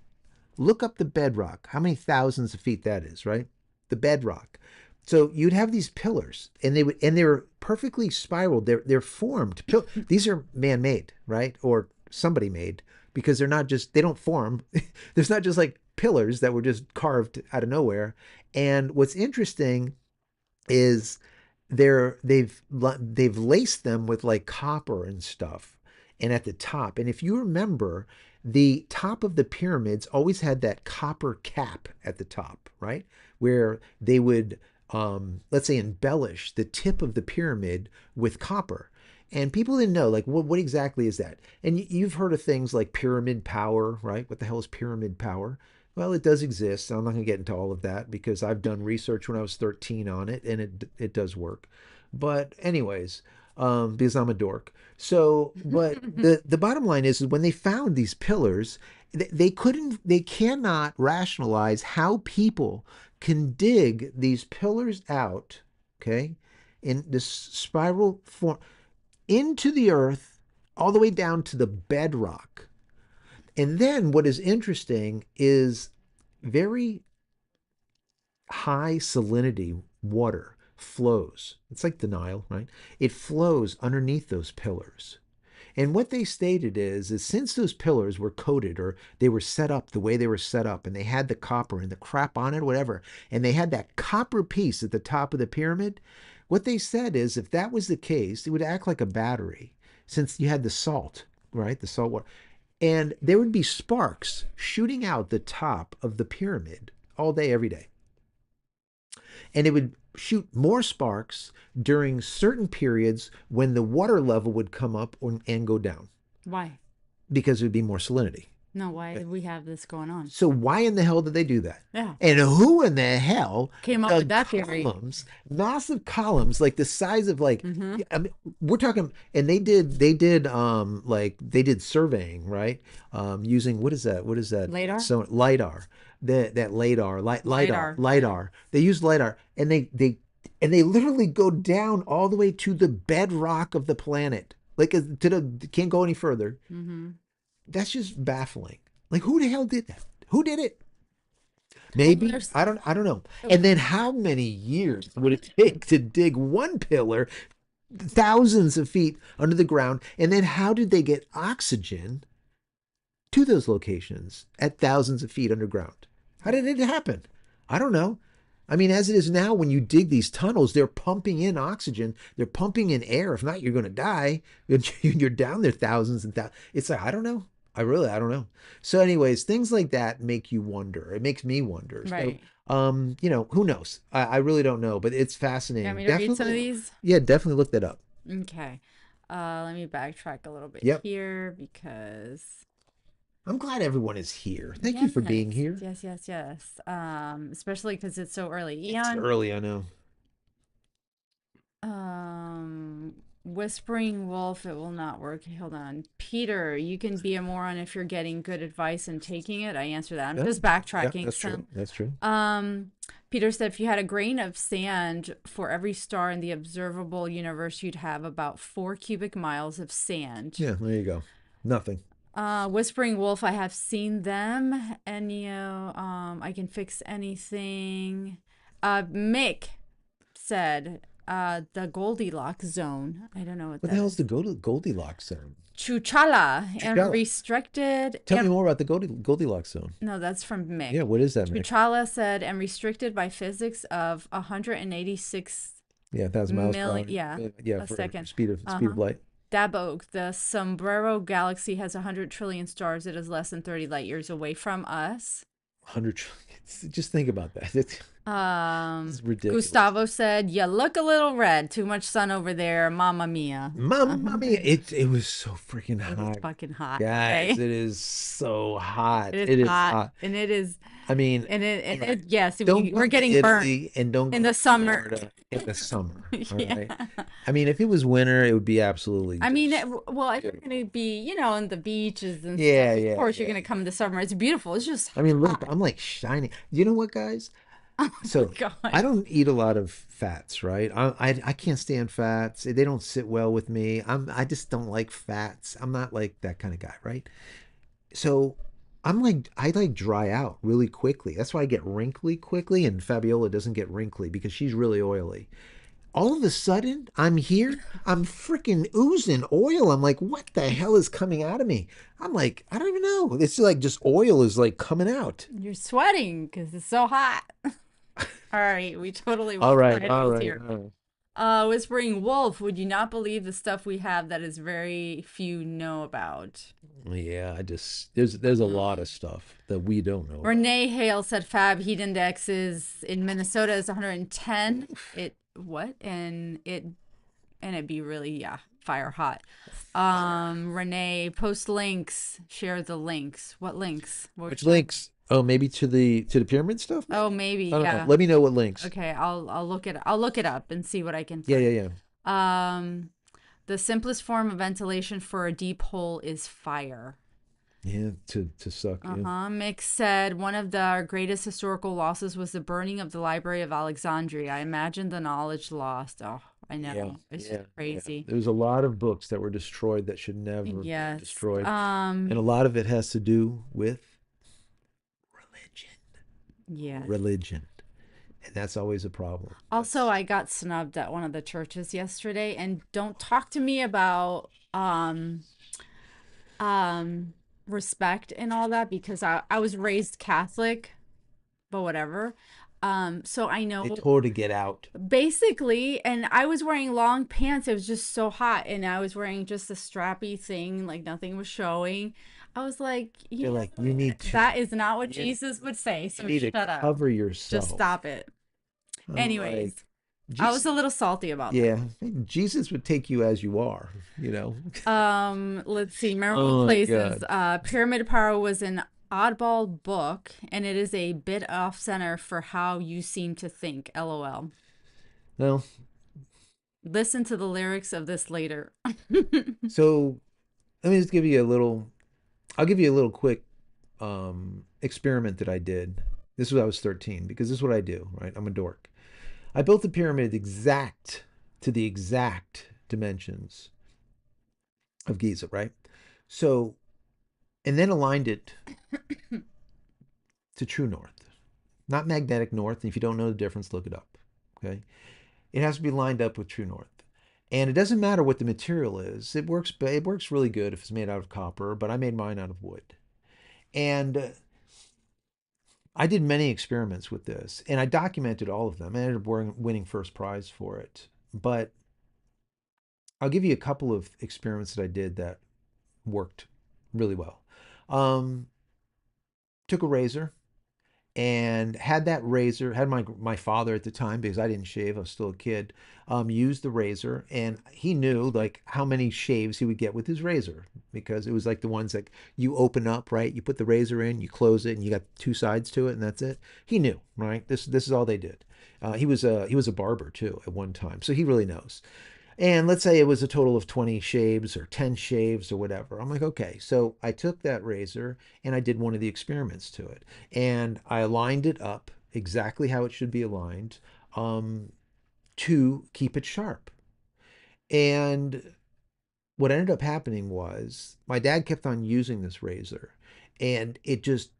Look up the bedrock, how many thousands of feet that is, right? The bedrock. So you'd have these pillars, and they're perfectly spiraled. They're formed. These are man-made, right, or somebody made, because they don't form. There's not just like pillars that were just carved out of nowhere. And what's interesting is they've laced them with like copper and stuff, and at the top, and if you remember, the top of the pyramids always had that copper cap at the top, right, where they would, let's say, embellish the tip of the pyramid with copper. And people didn't know, like, what exactly is that? And you've heard of things like pyramid power, right? What the hell is pyramid power? Well, it does exist. I'm not going to get into all of that because I've done research when I was 13 on it, and it does work. But anyways, because I'm a dork. So, but the bottom line is when they found these pillars, they cannot rationalize how people can dig these pillars out, okay, in this spiral form into the earth, all the way down to the bedrock. And then what is interesting is very high salinity water flows. It's like the Nile, right? It flows underneath those pillars. And what they stated is since those pillars were coated, or they were set up the way they were set up, and they had the copper and the crap on it, whatever, and they had that copper piece at the top of the pyramid, what they said is if that was the case, it would act like a battery since you had the salt, right? The salt water. And there would be sparks shooting out the top of the pyramid all day, every day. And it would shoot more sparks during certain periods when the water level would come up and go down Why? because it would be more salinity. No, why did we have this going on? So why in the hell did they do that? Yeah. And who in the hell Came up with dug that theory. columns, massive columns, like the size of like, Mm-hmm. I mean, we're talking, and they did surveying, right? Using, what is that? What is that? Radar? So lidar, that lidar, lidar, LiDAR. lidar. They use lidar, and they literally go down all the way to the bedrock of the planet. like to the can't go any further. Mm-hmm. That's just baffling. Like who the hell did that? Who did it? Well, Maybe there's I don't know. And then how many years would it take to dig one pillar thousands of feet under the ground? And then how did they get oxygen to those locations at thousands of feet underground? How did it happen? I don't know. I mean, as it is now, when you dig these tunnels, they're pumping in oxygen, they're pumping in air. If not, you're going to die. You're down there thousands and thousands. It's like, I don't know. I don't know. So, anyways, things like that make you wonder. It makes me wonder. So, right. who knows? I really don't know, but it's You want fascinating. me to read some of Definitely, these? yeah, definitely look that up. Okay. Let me backtrack a little bit Yep. here because I'm glad everyone is here. Thank you yes, for being here. yes, yes, yes. Especially because it's so early. It's Eon, early, I know. um, Whispering Wolf, it will not work. Hold on. Peter, you can be a moron if you're getting good advice and taking it. I answer that. I'm Yeah, just yeah, backtracking that's some. true. That's true. Peter said if you had a grain of sand for every star in the observable universe, you'd have about 4 cubic miles of sand. Yeah, there you go. Nothing. Whispering Wolf, I have seen them. And I can fix anything. Mick said, the Goldilocks zone. I don't know what What the that hell is is. the Goldilocks zone? Chuchala and Chuchala. restricted Tell me and more about the Goldilocks zone. no, that's from Mick. Yeah, what is that, Mick? Chuchala said and restricted by physics of 186 Yeah, 1,000 miles per million. hour. Yeah, Yeah, a for second. speed of Uh-huh. light. Dabog, the Sombrero Galaxy has 100 trillion stars. It is less than 30 light years away from us. 100 trillion. Just think about that. It's ridiculous. Gustavo said, "You look a little red. Too much sun over there. Mamma mia." Mamma mia! It was so freaking It is hot, fucking hot. guys. Okay, It is so hot. it is It is hot, hot. and it is, I mean, all and right. it yes, Don't we're go to getting burnt Italy and don't in go the to summer. Florida in the summer. All Yeah. right. I mean, if it was winter, it would be absolutely I mean, just well, if you're beautiful. gonna be, in the beaches and Yeah, stuff, of yeah, course you're yeah, gonna yeah. come in the summer. It's beautiful. It's just I mean, look, hot. I'm like shining. You know what, guys? Oh my So I God. don't eat a lot of fats, right? I can't stand fats. They don't sit well with me. I just don't like fats. I'm not like that kind of guy, right? So I like dry out really quickly. That's why I get wrinkly quickly, and Fabiola doesn't get wrinkly because she's really oily. All of a sudden, I'm here. I'm freaking oozing oil. I'm like, what the hell is coming out of me? I'm like, I don't even know. It's like just oil is like coming out. You're sweating because it's so hot. All right, we totally All went right, all sideways right, here. all right. Whispering Wolf, would you not believe the stuff we have that is very few know about? Yeah, there's a lot Um, of stuff that we don't know about. Renee Hale said Fab heat index is in Minnesota is 110. It what? And it'd be really, yeah, fire hot. Fire. Renee, post links, share the links. What links? What Which kind? links? Oh, maybe to the pyramid stuff, Oh, maybe? maybe, I don't know. yeah. Let me know what links. Okay, I'll look it up and see what I can Yeah, find. yeah, yeah. Um, the simplest form of ventilation for a deep hole is fire. Yeah, to suck. Yeah. Mick said one of our greatest historical losses was the burning of the Library of Alexandria. I imagine the knowledge lost. Oh, I Yeah, know. It's just yeah, yeah. crazy. There's a lot of books that were destroyed that should never have been Yes. destroyed. And a lot of it has to do with religion. Yes. Religion. And that's always a problem. Also, That's I got snubbed at one of the churches yesterday, and don't talk to me about um respect and all that because I was raised Catholic, but whatever. So I they know told her to get out. basically, and I was wearing long pants. It was just so hot, and I was wearing just a strappy thing, like nothing was showing. I was like, They're like, you need to that is not what you, Jesus would say. you So need to shut up. cover Just yourself. stop it. I'm like, Anyways, I was Jesus, a little salty about that. yeah, Jesus would take you as you are, you know. Let's see. Memorable Oh my places. God. Pyramid Power was an oddball book, and it is a bit off center for how you seem to think. LOL. Well, Listen to the lyrics of this later. so let me just give you a little. I'll give you a little quick experiment that I did. This was when I was 13 because this is what I do, right? I'm a dork. I built the pyramid to the exact dimensions of Giza, right? So, and then aligned it to true north, not magnetic north. If you don't know the difference, look it up. Okay, it has to be lined up with true north. And it doesn't matter what the material is. It works really good if it's made out of copper, but I made mine out of wood. And I did many experiments with this, and I documented all of them. I ended up winning first prize for it. But I'll give you a couple of experiments that I did that worked really well. Um, Took a razor and had that razor, had my father at the time, because I didn't shave, I was still a kid, used the razor, and he knew like how many shaves he would get with his razor, because it was like the ones that you open up, right? You put the razor in, you close it, and you got two sides to it, and that's it. He knew, right? This is all they did. He was a barber too at one time, so he really knows. And let's say it was a total of 20 shaves or 10 shaves or whatever. I'm like, okay. So I took that razor and I did one of the experiments to it. And I aligned it up exactly how it should be aligned, um, to keep it sharp. And what ended up happening was my dad kept on using this razor, and it just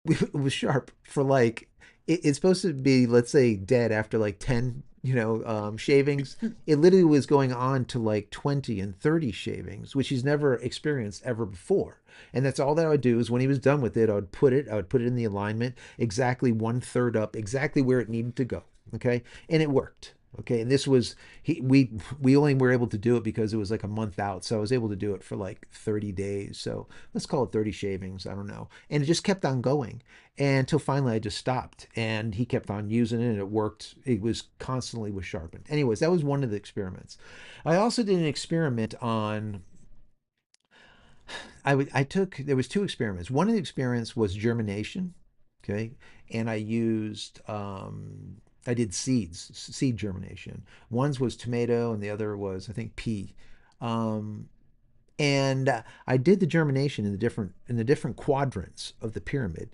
it was sharp for like it's supposed to be, let's say, dead after like 10, shavings. It literally was going on to like 20 and 30 shavings, which he's never experienced ever before. And that's all that I would do is when he was done with it, I would put it in the alignment exactly one third up, exactly where it needed to go. Okay. And it worked. Okay. And this was we only were able to do it because it was like a month out. So I was able to do it for like 30 days. So let's call it 30 shavings. I don't know. And it just kept on going. And until finally I just stopped, and he kept on using it and it worked. It was constantly was sharpened. Anyways, that was one of the experiments. I also did an experiment on I took there was two experiments. One of the experiments was germination, okay, and I did seed germination. One was tomato and the other was I think pea. Um, and I did the germination in the different quadrants of the pyramid.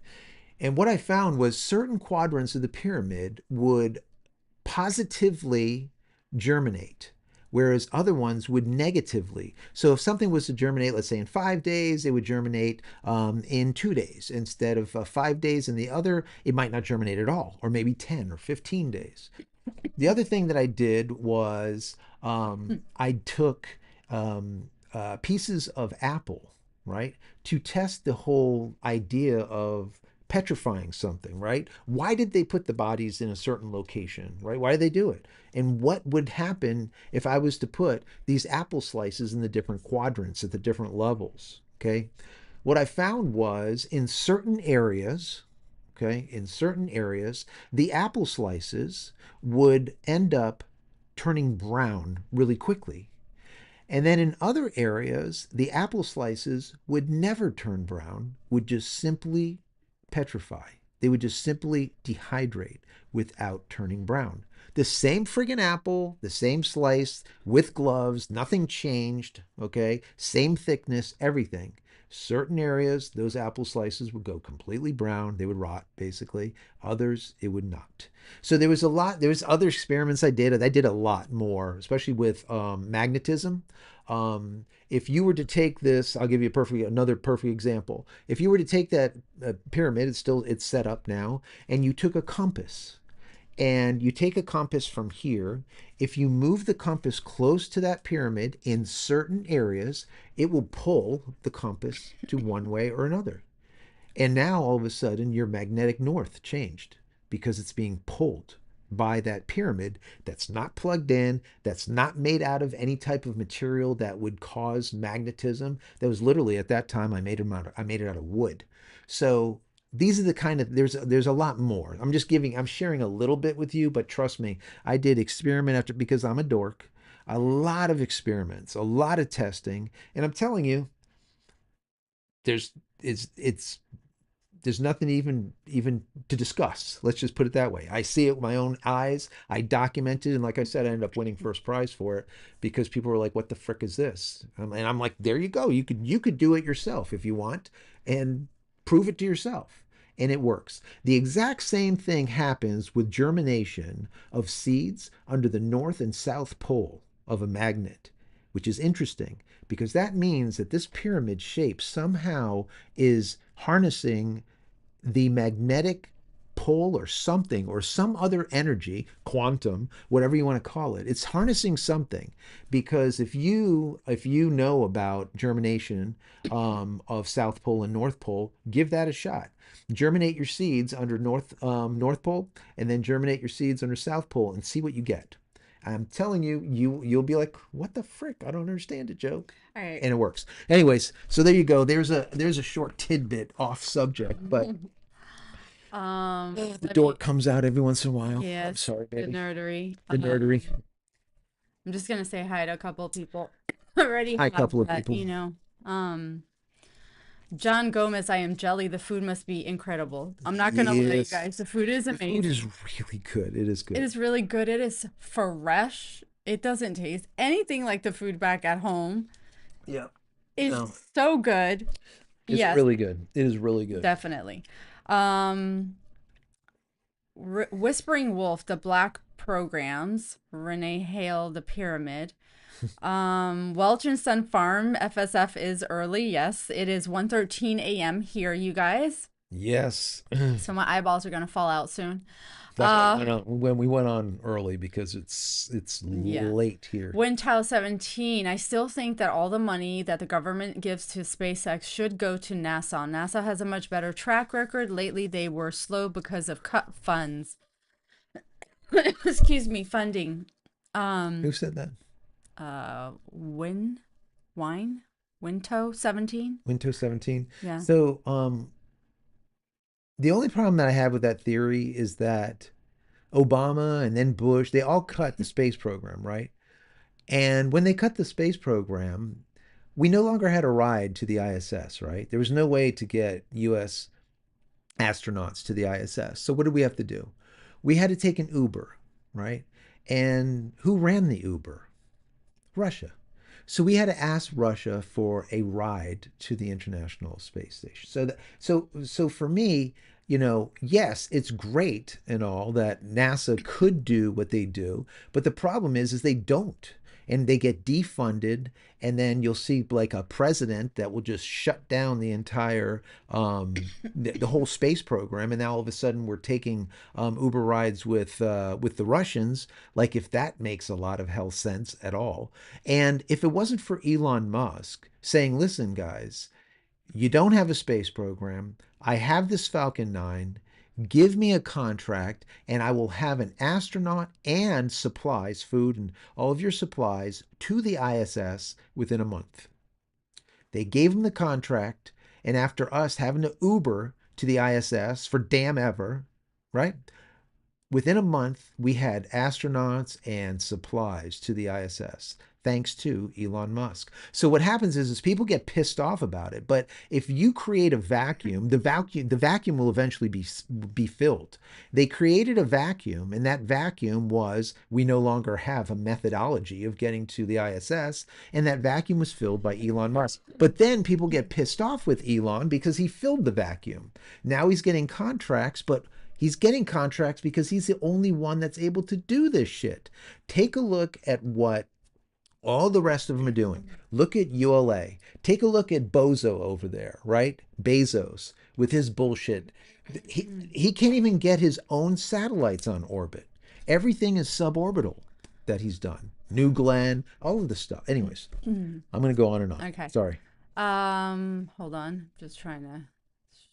And what I found was certain quadrants of the pyramid would positively germinate, whereas other ones would negatively. So if something was to germinate, let's say in 5 days, it would germinate in 2 days. Instead of 5 days in the other, it might not germinate at all, or maybe 10 or 15 days. The other thing that I did was I took pieces of apple, right, to test the whole idea of petrifying something, right? Why did they put the bodies in a certain location, right? Why did they do it? And what would happen if I was to put these apple slices in the different quadrants at the different levels, okay? What I found was in certain areas, okay, in certain areas, the apple slices would end up turning brown really quickly. And then in other areas, the apple slices would never turn brown, would just simply petrify. They would just simply dehydrate without turning brown. The same friggin' apple, the same slice with gloves, nothing changed, okay? Same thickness, everything. Certain areas, those apple slices would go completely brown. They would rot, basically. Others, it would not. So there was other experiments I did. I did a lot more, especially with magnetism. If you were to take this, I'll give you another perfect example. If you were to take that pyramid, it's set up now, and you took a compass, and you take a compass from here. If you move the compass close to that pyramid in certain areas, it will pull the compass to one way or another. And now all of a sudden your magnetic north changed because it's being pulled by that pyramid that's not plugged in, that's not made out of any type of material that would cause magnetism. That was literally at that time I made it out of wood. So these are the kind of there's a lot more. I'm sharing a little bit with you, but trust me, I did experiment after because I'm a dork. A lot of experiments, a lot of testing, and I'm telling you, there's it's there's nothing even to discuss. Let's just put it that way. I see it with my own eyes. I documented, and like I said, I ended up winning first prize for it because people were like, "What the frick is this?" And I'm like, "There you go. You could do it yourself if you want, and prove it to yourself." And it works. The exact same thing happens with germination of seeds under the north and south pole of a magnet. which is interesting because that means that this pyramid shape somehow is harnessing the magnetic pole or something or some other energy, quantum, whatever you want to call it. It's harnessing something because if you know about germination of South Pole and North Pole, give that a shot. Germinate your seeds under North Pole and then germinate your seeds under South Pole and see what you get. I'm telling you, you'll be like, what the frick? I don't understand it, Joe. All right. And it works. Anyways, so there you go. There's a short tidbit off subject, but the Let me, dork comes out every once in a while. I'm yes, sorry, the baby. nerdery. The nerdery. I'm just gonna say hi to a couple of people. Already Hi, have couple of that, people. Um, John Gomez, I am jelly. The food must be incredible. I'm not gonna lie, you Yes, guys. The food is the food is amazing. really good. It is It good. is really good. It is fresh. It doesn't taste anything like the food back at home. Yeah. It's No, so good. it's Yes, really good. It is really good. definitely. Um, Whispering Wolf, the Black Programs, Renee Hale, the Pyramid. Welch and Son Farm, FSF is early. Yes, it is 1:13 a.m. here, you guys. Yes. So my eyeballs are gonna fall out soon. That's why Uh, when we went on early because it's yeah. late here. Wind Tile 17, I still think that all the money that the government gives to SpaceX should go to NASA. NASA has a much better track record. Lately, they were slow because of cut funds. Excuse me, funding. Who Um, said that? Win, Wine, Wintow 17. Windows 17. Yeah. So, the only problem that I have with that theory is that Obama and then Bush, they all cut the space program, right? And when they cut the space program, we no longer had a ride to the ISS, right? There was no way to get US astronauts to the ISS. So what did we have to do? We had to take an Uber, right? And who ran the Uber? Russia. So we had to ask Russia for a ride to the International Space Station. So for me, yes, it's great and all that NASA could do what they do, but the problem is they don't. And they get defunded, and then you'll see like a president that will just shut down the entire the whole space program, and now all of a sudden we're taking Uber rides with the Russians, like if that makes a lot of hell sense at all. And if it wasn't for Elon Musk saying, listen, guys, you don't have a space program. I have this Falcon 9. Give me a contract, and I will have an astronaut and supplies, food, and all of your supplies to the ISS within a month. They gave him the contract, and after us having to Uber to the ISS for damn ever, right? Within a month, we had astronauts and supplies to the ISS, thanks to Elon Musk. So what happens is people get pissed off about it, but if you create a vacuum, the vacuum will eventually be filled. They created a vacuum, and that vacuum was we no longer have a methodology of getting to the ISS, and that vacuum was filled by Elon Musk. But then people get pissed off with Elon because he filled the vacuum. Now he's getting contracts, but he's getting contracts because he's the only one that's able to do this shit. Take a look at what all the rest of them are doing. Look at ULA. Take a look at Bozo over there, right? Bezos with his bullshit. He can't even get his own satellites on orbit. Everything is suborbital that he's done. New Glenn, all of the stuff. Anyways, I'm going to go on and on. Okay. Sorry. Hold on. Just trying to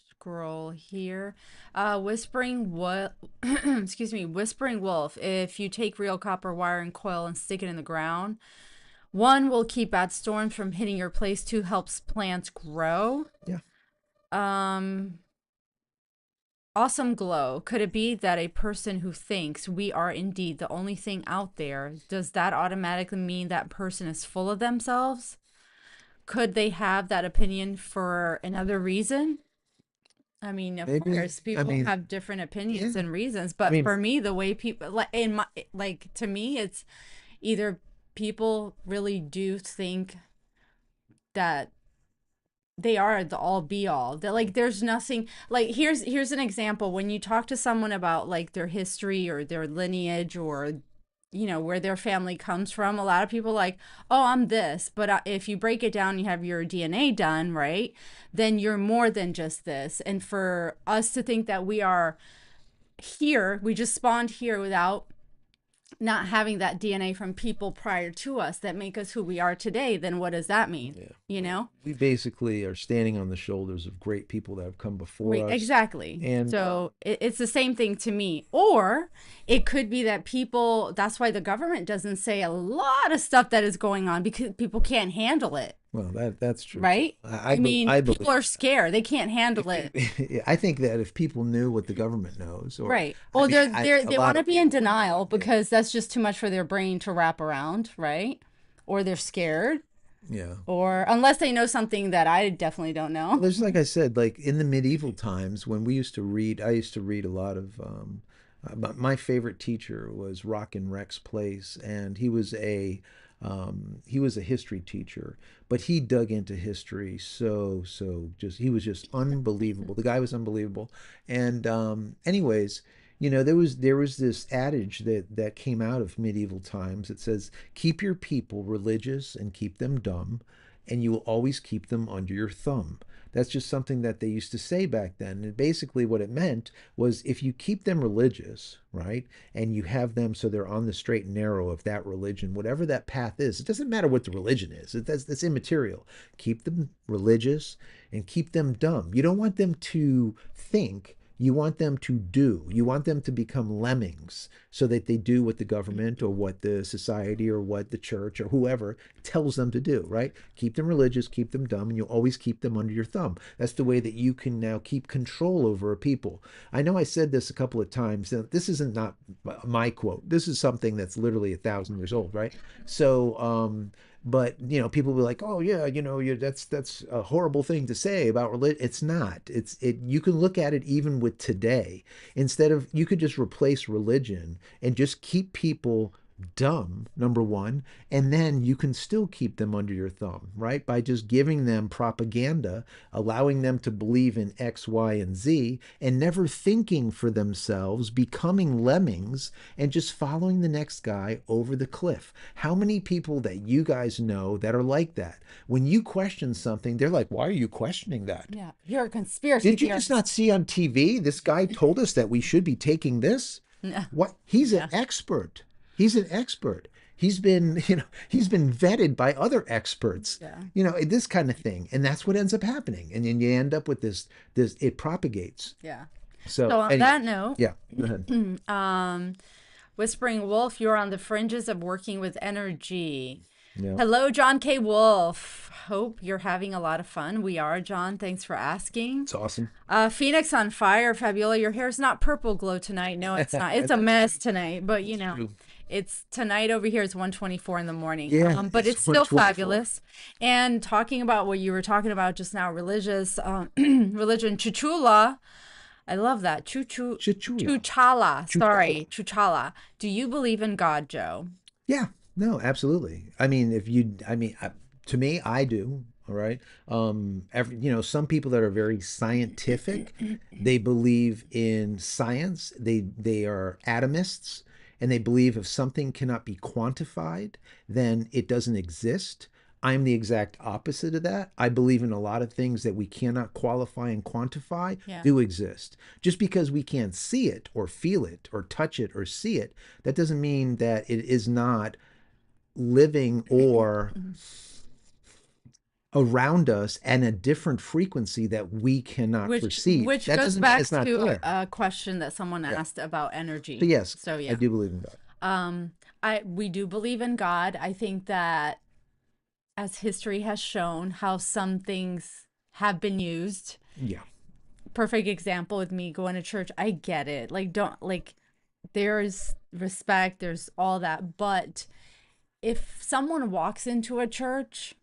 scroll here. Whispering Wolf. Excuse me. Whispering Wolf. If you take real copper wire and coil and stick it in the ground, one will keep bad storms from hitting your place. Two helps plants grow. Yeah. Um, Awesome glow. Could it be that a person who thinks we are indeed the only thing out there, does that automatically mean that person is full of themselves? Could they have that opinion for another reason? I mean, of Maybe. course, I people mean, have different opinions yeah. and reasons, I but mean, for me, the way people like to me, it's either people really do think that they are the all be all. That like there's nothing like here's an example when you talk to someone about like their history or their lineage or where their family comes from. A lot of people like, oh, I'm this. But if you break it down, you have your DNA done, right? Then you're more than just this. And for us to think that we are here, we just spawned here without not having that DNA from people prior to us that make us who we are today, then what does that mean? Yeah. You know? We basically are standing on the shoulders of great people that have come before Wait, us. exactly. And So it's the same thing to me. Or it could be that people, that's why the government doesn't say a lot of stuff that is going on because people can't handle it, well, that's true too. right? I mean, I people believe are scared. They can't handle it. I think that if people knew what the government knows, or Right. I Well, mean, a they want lot to of be in people, denial yeah, because that's just too much for their brain to wrap around, right? Or they're scared, yeah. or unless they know something that I definitely don't Well, know. there's like I said, like in the medieval times when we used to read, I used to read a lot of. My favorite teacher was Rockin' Rex Place, and he was a history teacher, but he dug into history so just he was just unbelievable. The guy was unbelievable, and anyways. There was this adage that came out of medieval times. It says, "Keep your people religious and keep them dumb, and you will always keep them under your thumb." That's just something that they used to say back then. And basically, what it meant was if you keep them religious, right, and you have them so they're on the straight and narrow of that religion, whatever that path is, it doesn't matter what the religion is, that's immaterial. Keep them religious and keep them dumb. You don't want them to think. You want them to do. You want them to become lemmings so that they do what the government or what the society or what the church or whoever tells them to do, right? Keep them religious, keep them dumb, and you'll always keep them under your thumb. That's the way that you can now keep control over a people. I know I said this a couple of times. Now, this isn't not my quote. This is something that's literally 1,000 years old, right? So, but people will be like, oh yeah, that's a horrible thing to say about religion. It's not. You can look at it even with today. Instead of, you could just replace religion and just keep people dumb, number one, and then you can still keep them under your thumb, right? By just giving them propaganda, allowing them to believe in X, Y, and Z, and never thinking for themselves, becoming lemmings, and just following the next guy over the cliff. How many people that you guys know that are like that? When you question something, they're like, why are you questioning that? Yeah, you're a conspiracy Did you just theorist. not see on TV? This guy told us that we should be taking this. Yeah, What? He's an yeah, expert. He's an expert. He's been vetted by other experts. yeah. This kind of thing, and that's what ends up happening, and then you end up with this. It propagates. Yeah. So, So on that note, yeah, go ahead. um, Whispering Wolf, you're on the fringes of working with energy. Yeah, Hello, John K. Wolf. Hope you're having a lot of fun. We are, John. Thanks for asking. it's awesome. Phoenix on fire, Fabiola. Your hair's not purple glow tonight. No, it's not. It's a That's mess tonight, but true. it's tonight over here. It's 1:24 in the morning. Yeah, But it's it's still 124. fabulous. And talking about what you were talking about just now, religious, religion, chuchula. I love that. Chichula. Chuchala. Chuchala. Sorry, chuchala. Do you believe in God, Joe? Yeah, no, absolutely. I mean, to me, I do. All right. Some people that are very scientific, they believe in science. They are atomists, and they believe if something cannot be quantified, then it doesn't exist. I'm the exact opposite of that. I believe in a lot of things that we cannot qualify and quantify Yeah. do exist. Just because we can't see it or feel it or touch it or see it, that doesn't mean that it is not living or around us and a different frequency that we cannot perceive. Which That goes doesn't mean back it's not to there. a question that someone Yeah. asked about So energy. yes, So I yeah. do believe in God. Um, I we do believe in God. I think that as history has shown how some things have been used. Yeah. Perfect example with me going to church. I get it. Like don't like there's respect, there's all that, but if someone walks into a church,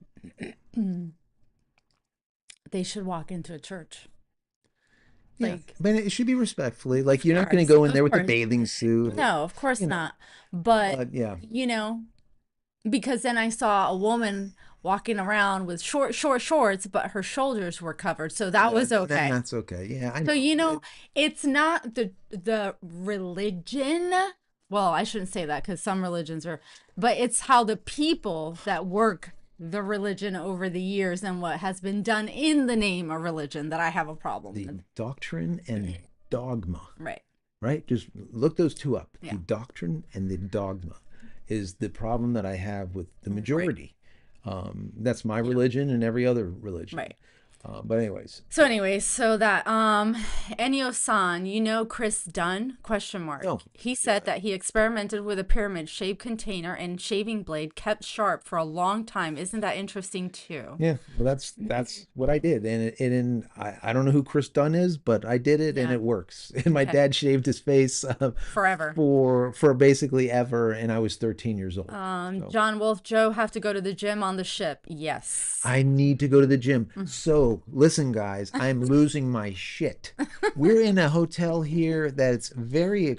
they should walk into a church. Yeah. Like, But it should be respectfully. Like of you're not going to course, go in of there with a course. bathing suit. No, of course You know. not. But, Yeah. you know, because then I saw a woman walking around with short shorts, but her shoulders were covered. So that was Then okay. that's okay. Yeah, I So, know. it's not the religion Well, I shouldn't say that because some religions are, but it's how the people that work the religion over the years and what has been done in the name of religion that I have a problem The with. doctrine and dogma, Right. right? Just look those two up. Yeah. The doctrine and the dogma is the problem that I have with the Right. majority. That's my Yeah. religion and every other religion. Right. But anyways, So anyways, so that Enyo-san, you know Chris Dunn? Question mark. no, He said that he experimented with a pyramid shaped container and shaving blade kept sharp for a long time. Isn't that interesting too? yeah, well, that's what I did, and I don't know who Chris Dunn is, but I did it, and Yeah. it works. And my Okay. dad shaved his face Forever. for basically ever, and I was 13 years old. So John Wolf, Joe have to go to the gym on the ship. Yes. I need to go to the gym. Mm. So listen, guys, I'm losing my shit. We're in a hotel here that's very Sorry.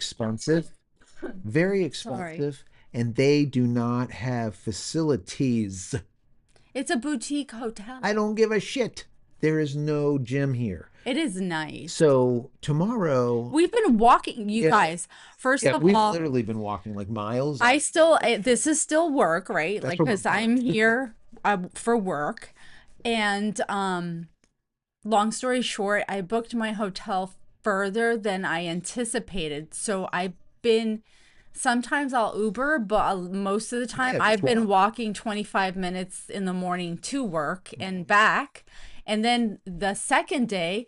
expensive, and they do not have facilities. It's a boutique I hotel. don't give a shit. There is no gym here. It is nice. So tomorrow, We've been walking, you yeah, guys. First yeah, of we've all, literally been walking like miles. this is still work, right? That's Like, what we're because I'm here for work. And long story short, I booked my hotel further than I anticipated. So I've been, sometimes I'll Uber, but most of the time yeah, just I've been walk. walking 25 minutes in the morning to work and back. And then the second day,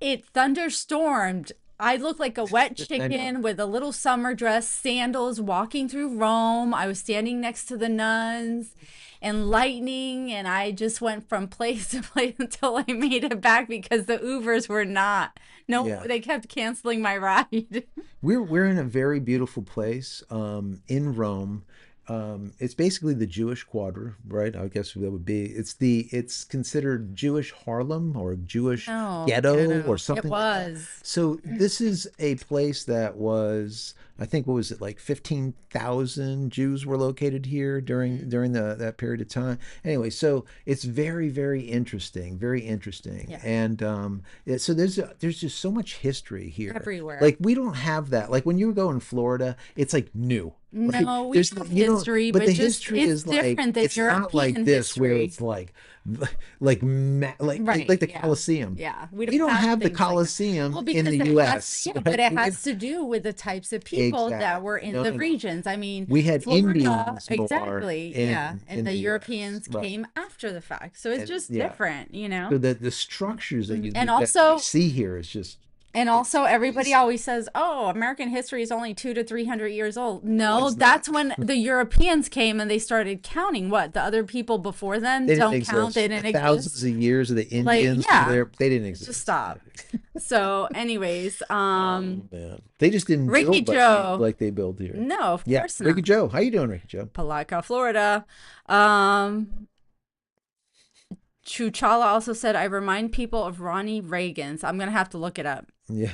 it thunderstormed. I looked like a wet I know. chicken with a little summer dress, sandals, walking through Rome. I was standing next to the nuns and lightning, and I just went from place to place until I made it back because the Ubers were not. No, Yeah. they kept canceling my ride. We're in a very beautiful place in Rome. It's basically the Jewish Quarter, right? I guess that would be. It's considered Jewish Harlem or Jewish No, ghetto or ghetto. It something like that. was. So this is a place that was, I think, what was it, like 15,000 Jews were located here during the that period of time. Anyway, so it's very interesting, very interesting, Yeah, and so there's just so much history here. everywhere. Like we don't have that. Like when you go in Florida, it's like new, right? No, we There's have you know, history, but the but just history it's is like different than it's not like European this where history. it's like Right. the Yeah. Colosseum. Yeah. We We don't don't have have the things like that. Well, Colosseum in because the it has, U.S., yeah, but right? it has to do with the types of people that were Exactly. in No, the no, no. regions. I mean, We had Florida, Indians more exactly. Yeah. And in the the U.S., Europeans right? came after the fact. So it's And just yeah, different, you know? so the structures that And we also, see here is just and it's also, everybody crazy. always says, "Oh, American history is only 200 to 300 years old." No, No, it's that's not. when the Europeans came and they started counting. What, the other people before them They didn't don't count? They exist. didn't Thousands exist. of years of the Like, Indians were yeah, there. They didn't just exist. stop. So, anyways, Oh man, they just didn't Ricky build Joe. like they build here. No, of Yeah, course Ricky not. Joe, how you doing, Ricky Joe? Palaca, Florida. Um, Chuchala also said, "I remind people of Ronnie Reagan's." I'm gonna have to look it up. Yeah,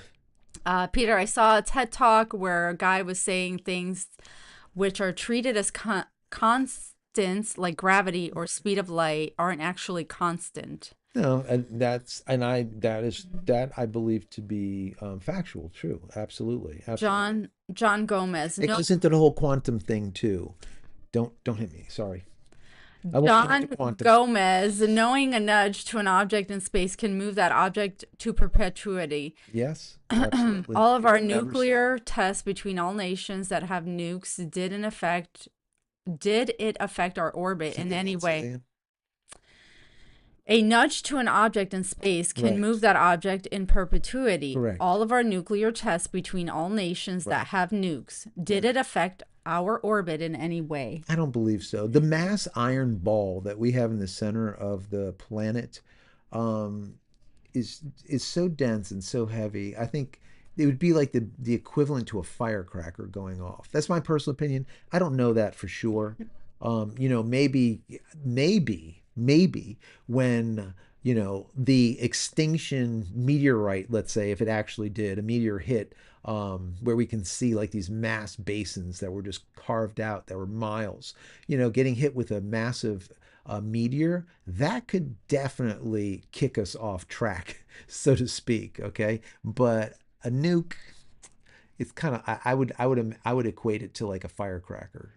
Peter, I saw a TED talk where a guy was saying things which are treated as constants, like gravity or speed of light, aren't actually constant. no, and that I believe to be factual, true, absolutely, absolutely. John Gomez. It No, goes into the whole quantum thing too. Don't hit me. Sorry, I won't get into John quantum. Gomez. Knowing a nudge to an object in space can move that object to perpetuity. Yes, absolutely. All of It our will never stop. nuclear tests between all nations that have nukes did it affect our orbit Say in it any again. Say it way? again. A nudge to an object in space can Right. move that object in perpetuity. Correct. All of our nuclear tests between all nations that Right. have nukes, did Right. it affect our orbit in any way? I don't believe so. The mass iron ball that we have in the center of the planet um, is so dense and so heavy. I think it would be like the equivalent to a firecracker going off. That's my personal opinion. I don't know that for sure. Maybe when the extinction meteorite, let's say, if it actually did, a meteor hit, where we can see like these mass basins that were just carved out that were miles, getting hit with a massive meteor, that could definitely kick us off track, so to speak. Okay, but a nuke, it's kind of I would equate it to like a firecracker.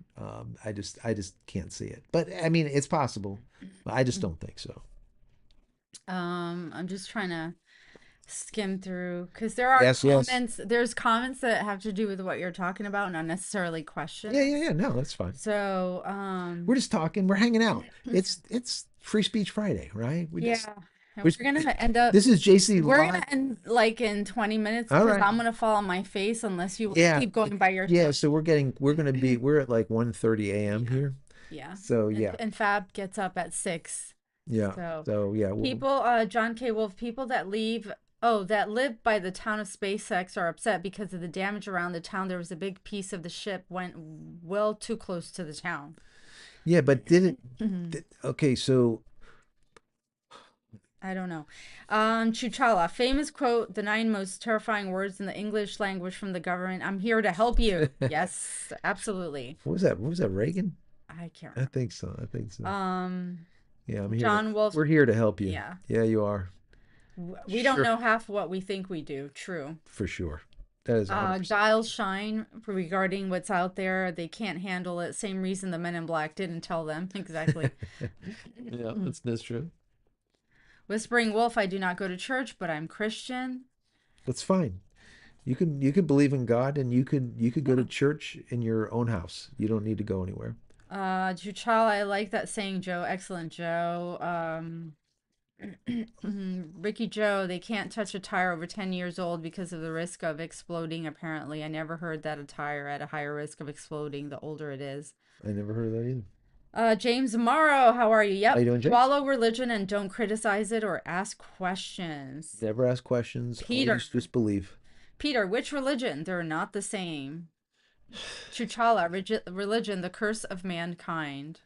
I just can't see it. But I mean, it's possible. I just don't think so. I'm just trying to skim through because there are Yes, yes. there's comments that have to do with what you're talking about, not necessarily Yeah, yeah, questions. yeah. No, that's fine. So, We're just talking. We're hanging out. It's Free Speech Friday, right? We just yeah, and we're, we're gonna end up this is JC we're live. gonna end like in 20 minutes All because right. I'm gonna fall on my face unless you want to Yeah. keep going by your Yeah, thing. so we're at like 1:30 a.m. Yeah. here. Yeah. So And yeah. Fab gets up at 6. Yeah. So So yeah, people, John K. Wolf, people that leave, that live by the town of SpaceX are upset because of the damage around the town. There was a big piece of the ship went well too close to the town. yeah, but did it Mhm. okay, so I don't know. Chuchala, famous quote, the 9 most terrifying words in the English language from the government. I'm here to help you. what Yes, absolutely. was that? What was that, Reagan? I can't I remember. think so. I think so. Um, Yeah, I'm here to John Wolf, we're here to help you. yeah. Yeah, you are. We don't Sure. know half what we think we do. True. For sure. That is 100% Giles true. Shine regarding what's out there. They can't handle it. Same reason the Men in Black didn't tell them. Exactly. Yeah, that's true. Whispering Wolf, I do not go to church, but I'm Christian. That's fine. You could believe in God and you could go to Yeah. church in your own house. You don't need to go anywhere. Juchal, I like that saying, Joe. Excellent, Joe. Ricky Joe, they can't touch a tire over 10 years old because of the risk of exploding, apparently. I never heard that a tire at a higher risk of exploding the older it is. I never heard of that either. James Morrow, how are you? How you Yep. doing, James? Swallow religion and don't criticize it or ask questions. Never ask questions, Peter. always just believe. Peter, which religion? They're not the same. Chuchala, religion, the curse of mankind.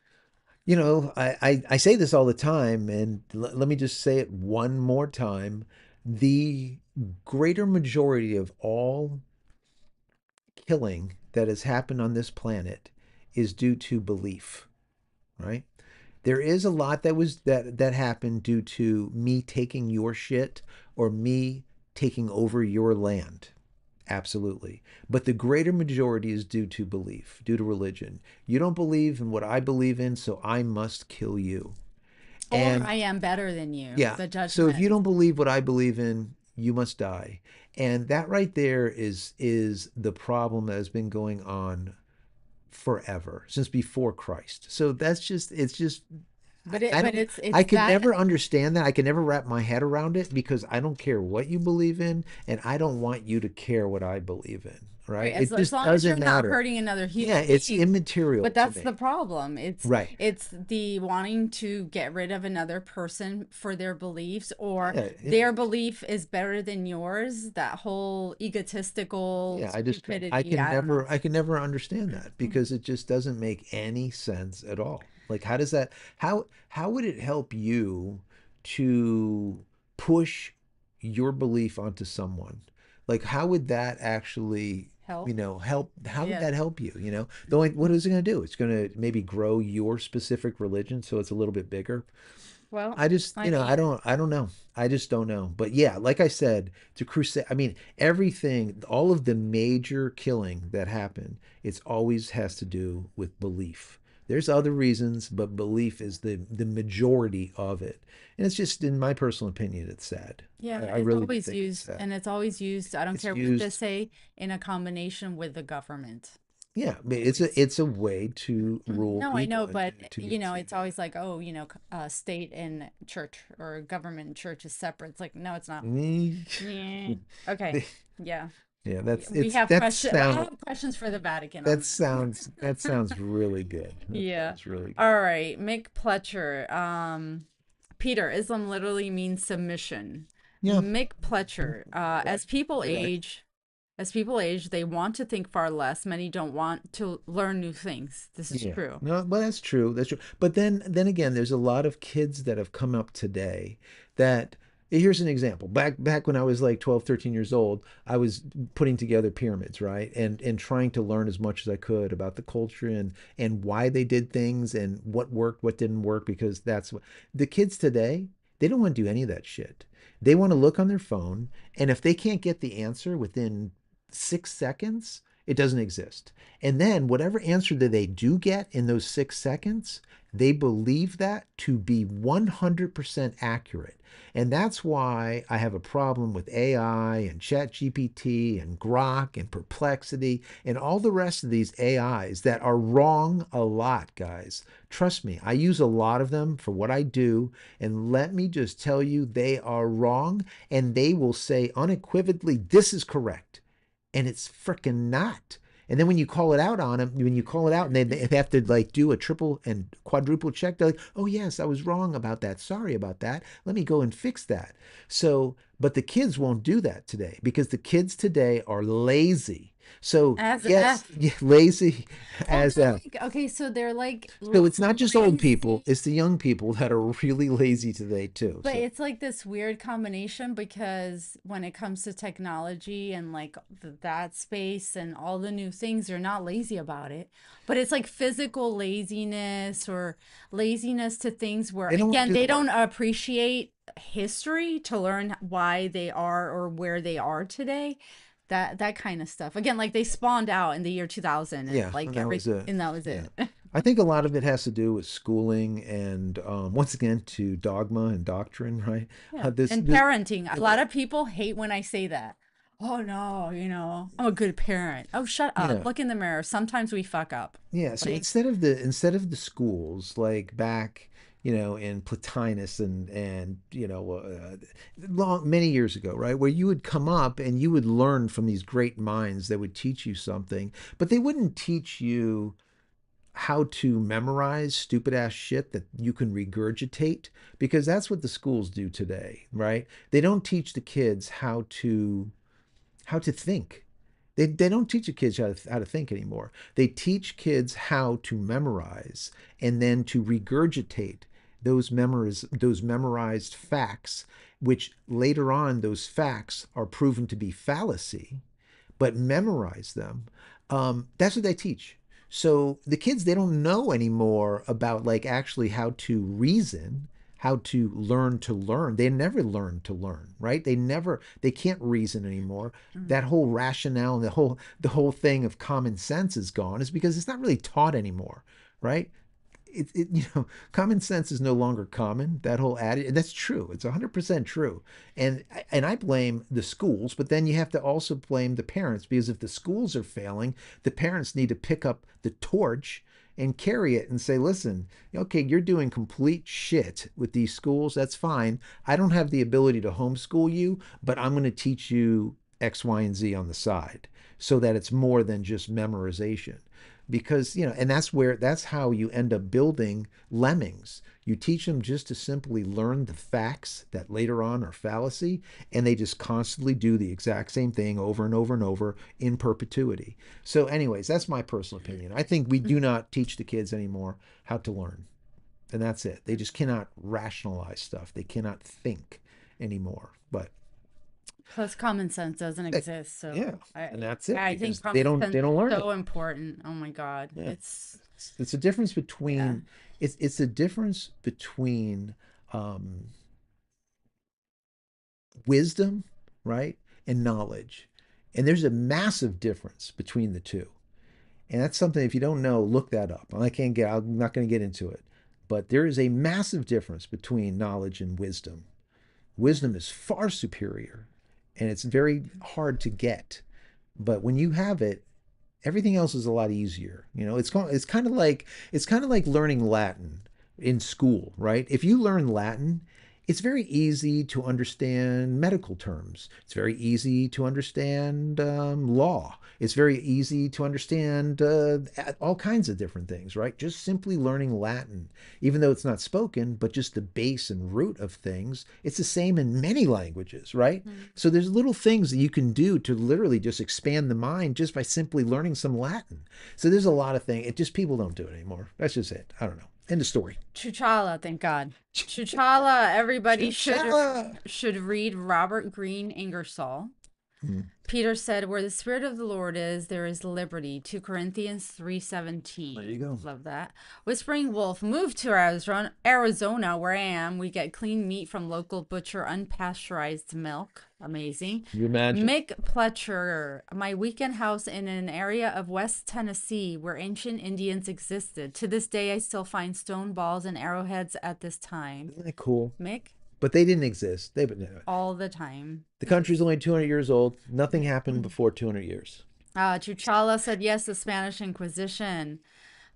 I say this all the time, and let me just say it one more time. The greater majority of all killing that has happened on this planet is due to belief, right? There is a lot that happened due to me taking your shit or me taking over your land. Absolutely. But the greater majority is due to belief, due to religion. You don't believe in what I believe in, so I must kill you. Or And I am better than you. yeah, The so if you judgment. don't believe what I believe in, you must die. And that right there is the problem that has been going on forever, since before Christ. So it's just But I don't I it's could that never understand that. I could never wrap my head around it because I don't care what you believe in and I don't want you to care what I believe in, right, right? It as just long as you're doesn't not matter. hurting another Yeah, human it's being. immaterial But to that's the me. problem. Right. It's the wanting to get rid of another person for their beliefs, or Yeah, their belief is better than yours. That whole egotistical yeah, stupidity. I don't know. I can never understand that because it just doesn't make any sense at all. Like how does that how would it help you to push your belief onto someone? Like how would that actually, Help. help how would Yeah. that help you, The only what is it going to do? It's going to maybe grow your specific religion so it's a little bit bigger. Well, I just, I mean, I don't know. I just don't know. But yeah, like I said, to crusade, I mean, everything, all of the major killing that happened, it's always has to do with belief. There's other reasons, but belief is the majority of it. And it's just, in my personal opinion, it's sad. yeah, I it's really do always think it's used, sad. and it's always used. I don't It's care what they used, say, in a combination with the government. yeah, I mean, Always. it's a way to rule No, I know, people and but to get it's always like, oh, state and church or government and church is separate. It's like, no, it's not. Yeah. Okay. Yeah. yeah, We have questions. I sound have questions for the Vatican on that sounds really good. That yeah. sounds really good. All right. Mick Pletcher. Peter, Islam literally means submission. Yeah. Mick Pletcher. Right. Right. As people age, they want to think far less. Many don't want to learn new things. This is Yeah. true. No, well, that's true. That's true. But then again, there's a lot of kids that have come up today that here's an example. Back when I was like 12, 13 years old, I was putting together pyramids, right? And trying to learn as much as I could about the culture and why they did things and what worked, what didn't work, because that's what the kids today, they don't want to do any of that shit. They want to look on their phone, and if they can't get the answer within 6 seconds, it doesn't exist. And then whatever answer that they do get in those 6 seconds, they believe that to be 100% accurate. And that's why I have a problem with AI and ChatGPT and Grok and Perplexity and all the rest of these AIs that are wrong a lot, guys. Trust me, I use a lot of them for what I do. And let me just tell you, they are wrong. And they will say unequivocally, this is correct, and it's freaking not. And then when you call it out on them, when you call it out and they have to like do a triple and quadruple check, they're like, oh, yes, I was wrong about that. Sorry about that. Let me go and fix that. So, but the kids won't do that today because the kids today are lazy. So, As yes, F. yeah, lazy Well, as they're F. like, okay, so they're like So it's not just old people, lazy. it's the young people that are really lazy today, too. But So, it's like this weird combination because when it comes to technology and like that space and all the new things, they're not lazy about it. But it's like physical laziness or laziness to things where, they don't want again, to do they the don't work. appreciate history to learn why they are or where they are today. That kind of stuff. Again, like they spawned out in the year 2000 and Yeah, like and that every was a and that was yeah. it. I think a lot of it has to do with schooling and once again to dogma and doctrine, right? Yeah. And This parenting. A lot of people hate when I say that. Oh no, I'm a good parent. Oh, shut up. yeah. Look in the mirror. Sometimes we fuck up. Yeah, so Like, instead of the schools like back, in Plotinus and long many years ago, right, where you would come up and you would learn from these great minds that would teach you something, but they wouldn't teach you how to memorize stupid ass shit that you can regurgitate because that's what the schools do today, right? They don't teach the kids how to think. They don't teach the kids how to think anymore. They teach kids how to memorize and then to regurgitate those memorized facts, which later on those facts are proven to be fallacy, but memorize them. That's what they teach. So the kids, they don't know anymore about like actually how to reason, how to learn. They never learn to learn, right? They can't reason anymore. mm, That whole rationale and the whole thing of common sense is gone, is because it's not really taught anymore, right? Common sense is no longer common. That whole attitude, and that's true. It's 100% true. And I blame the schools, but then you have to also blame the parents, because if the schools are failing, the parents need to pick up the torch and carry it and say, listen, okay, you're doing complete shit with these schools. That's fine. I don't have the ability to homeschool you, but I'm going to teach you X, Y, and Z on the side so that it's more than just memorization. Because and that's how you end up building lemmings. You teach them just to simply learn the facts that later on are fallacy, and they just constantly do the exact same thing over and over and over in perpetuity. So anyways, that's my personal opinion. I think we do not teach the kids anymore how to learn, and that's it. They just cannot rationalize stuff. They cannot think anymore. But plus common sense doesn't exist. So yeah, and that's yeah, it, I think because they common don't sense they is don't learn it. so important. Oh my God. Yeah. It's a difference Yeah. between it's a difference between um, wisdom, right, and knowledge, and there's a massive difference between the two. And that's something, if you don't know, look that up. I'm not going to get into it, but there is a massive difference between knowledge and wisdom. Yeah. Wisdom is far superior, and it's very hard to get. But when you have it, everything else is a lot easier. It's kind of like learning Latin in school, right? If you learn Latin, it's very easy to understand medical terms. It's very easy to understand law. It's very easy to understand all kinds of different things, right? Just simply learning Latin, even though it's not spoken, but just the base and root of things. It's the same in many languages, right? Mm. So there's little things that you can do to literally just expand the mind just by simply learning some Latin. So there's a lot of things. It just, people don't do it anymore. That's just it. I don't know. End of story. Chuchala, thank God. Chuchala, everybody should Chuchala. should read Robert Greene Ingersoll. Mm. Peter said, "Where the Spirit of the Lord is, there is liberty." 2 Corinthians There 3:17. you go. Love that. Whispering Wolf, move to Arizona, where I am. We get clean meat from local butcher, unpasteurized milk. Amazing. Can you imagine? Mick Pletcher, my weekend house in an area of West Tennessee where ancient Indians existed. To this day, I still find stone balls and arrowheads at this time. Isn't that cool? Mick, But they didn't exist. They but all the time. the country's only 200 years old. Nothing happened Just before 200 years. Chuchala said yes, the Spanish Inquisition.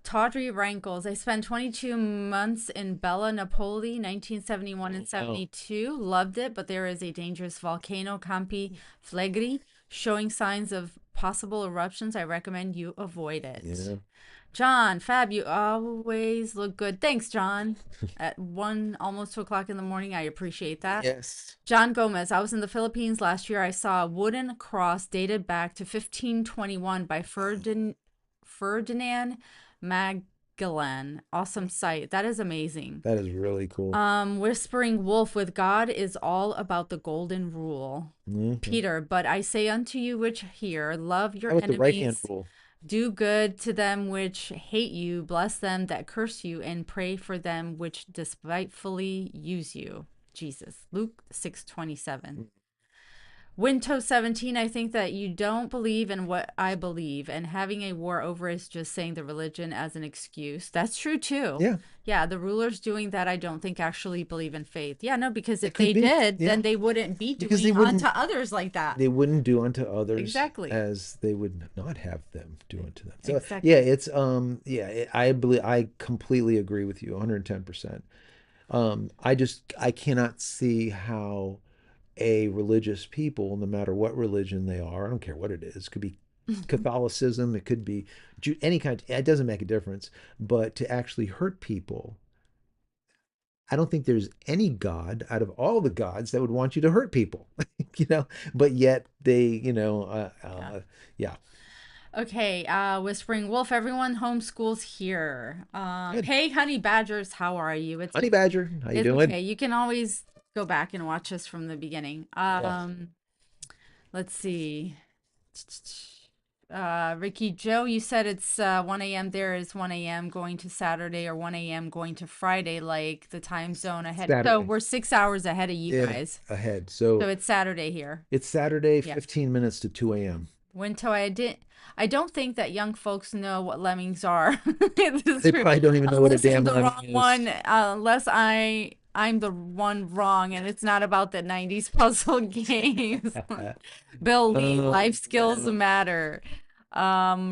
Tawdry Rankles. I spent 22 months in Bella Napoli, 1971 and Oh, 72. Loved it, but there is a dangerous volcano, Campi Flegrei, showing signs of possible eruptions. I recommend you avoid it. yeah. John, Fab, you always look good. Thanks, John. At 1, almost 2 o'clock in the morning. I appreciate that. Yes. John Gomez, I was in the Philippines last year. I saw a wooden cross dated back to 1521 by Ferdinand Magellan. Awesome sight. That is amazing. That is really cool. Whispering Wolf, with God is all about the golden rule. Hmm. Peter, but I say unto you which hear, love How your about the right hand enemies, rule? do good to them which hate you, bless them that curse you, and pray for them which despitefully use you. Jesus. Luke 6:27. Windows 17, I think that you don't believe in what I believe, and having a war over is just saying the religion as an excuse. That's true too. Yeah, Yeah, the rulers doing that, I don't think actually believe in faith. Yeah, no, because it if could they be. did, Yeah, then they wouldn't be because doing unto others like that. they wouldn't do unto others Exactly. as they would not have them do unto them. So yeah, Exactly. it's I believe I completely agree with you 110%. I cannot see how a religious people, no matter what religion they are, I don't care what it is, it could be Catholicism, it could be any kind, it doesn't make a difference, but to actually hurt people, I don't think there's any God out of all the gods that would want you to hurt people, you know, but yet they, Yeah. yeah, Okay, Whispering Wolf, everyone homeschools here. good. Hey, honey badgers, how are you? Honey Badger, how you It's doing? okay. You can always go back and watch us from the beginning. Yeah. Let's see. Ricky Joe, you said it's 1 a.m. There is 1 a.m. going to Saturday or 1 a.m. going to Friday, like the time zone ahead. So Saturday. we're 6 hours ahead of you Yeah, guys. ahead. So So it's Saturday here. it's Saturday, Yeah. 15 minutes to 2 a.m. Winto, I don't think that young folks know what lemmings are. This is They true. probably don't even know what a Unless I'm damn the lemming wrong one, is. unless I'm the one wrong and it's not about the 90s puzzle games. Bill Lee, life Oh skills man. matter.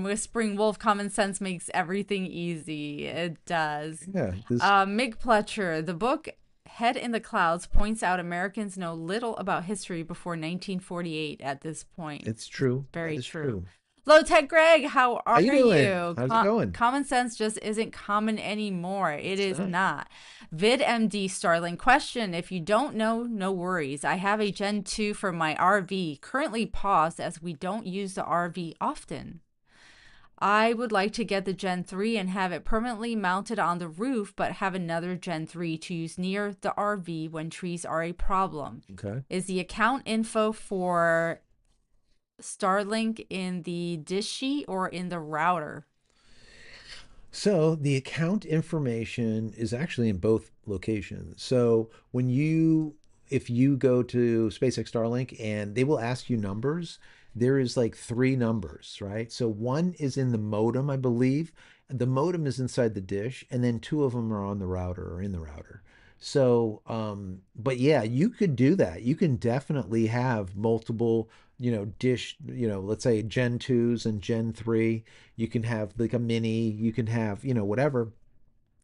Whispering Wolf, common sense makes everything easy. It does. Yeah, this Mig Pletcher, the book Head in the Clouds points out Americans know little about history before 1948 at this point. it's true. That Very is true. true. Low Tech Greg, how How are you doing? you? How's it going? Common sense just isn't common anymore. It It's is not. not. VidMD Starlink question. If you don't know, no worries. I have a Gen 2 for my RV, currently paused as we don't use the RV often. I would like to get the Gen 3 and have it permanently mounted on the roof, but have another Gen 3 to use near the RV when trees are a problem. Okay. Is the account info for Starlink in the dish sheet or in the router? So the account information is actually in both locations. So if you go to SpaceX Starlink and they will ask you numbers, there is like three numbers, right? So one is in the modem, I believe. The modem is inside the dish, and then two of them are on the router or in the router. So, but yeah, you could do that. You can definitely have multiple, dish, let's say Gen 2s and Gen 3. You can have like a mini, you can have, whatever,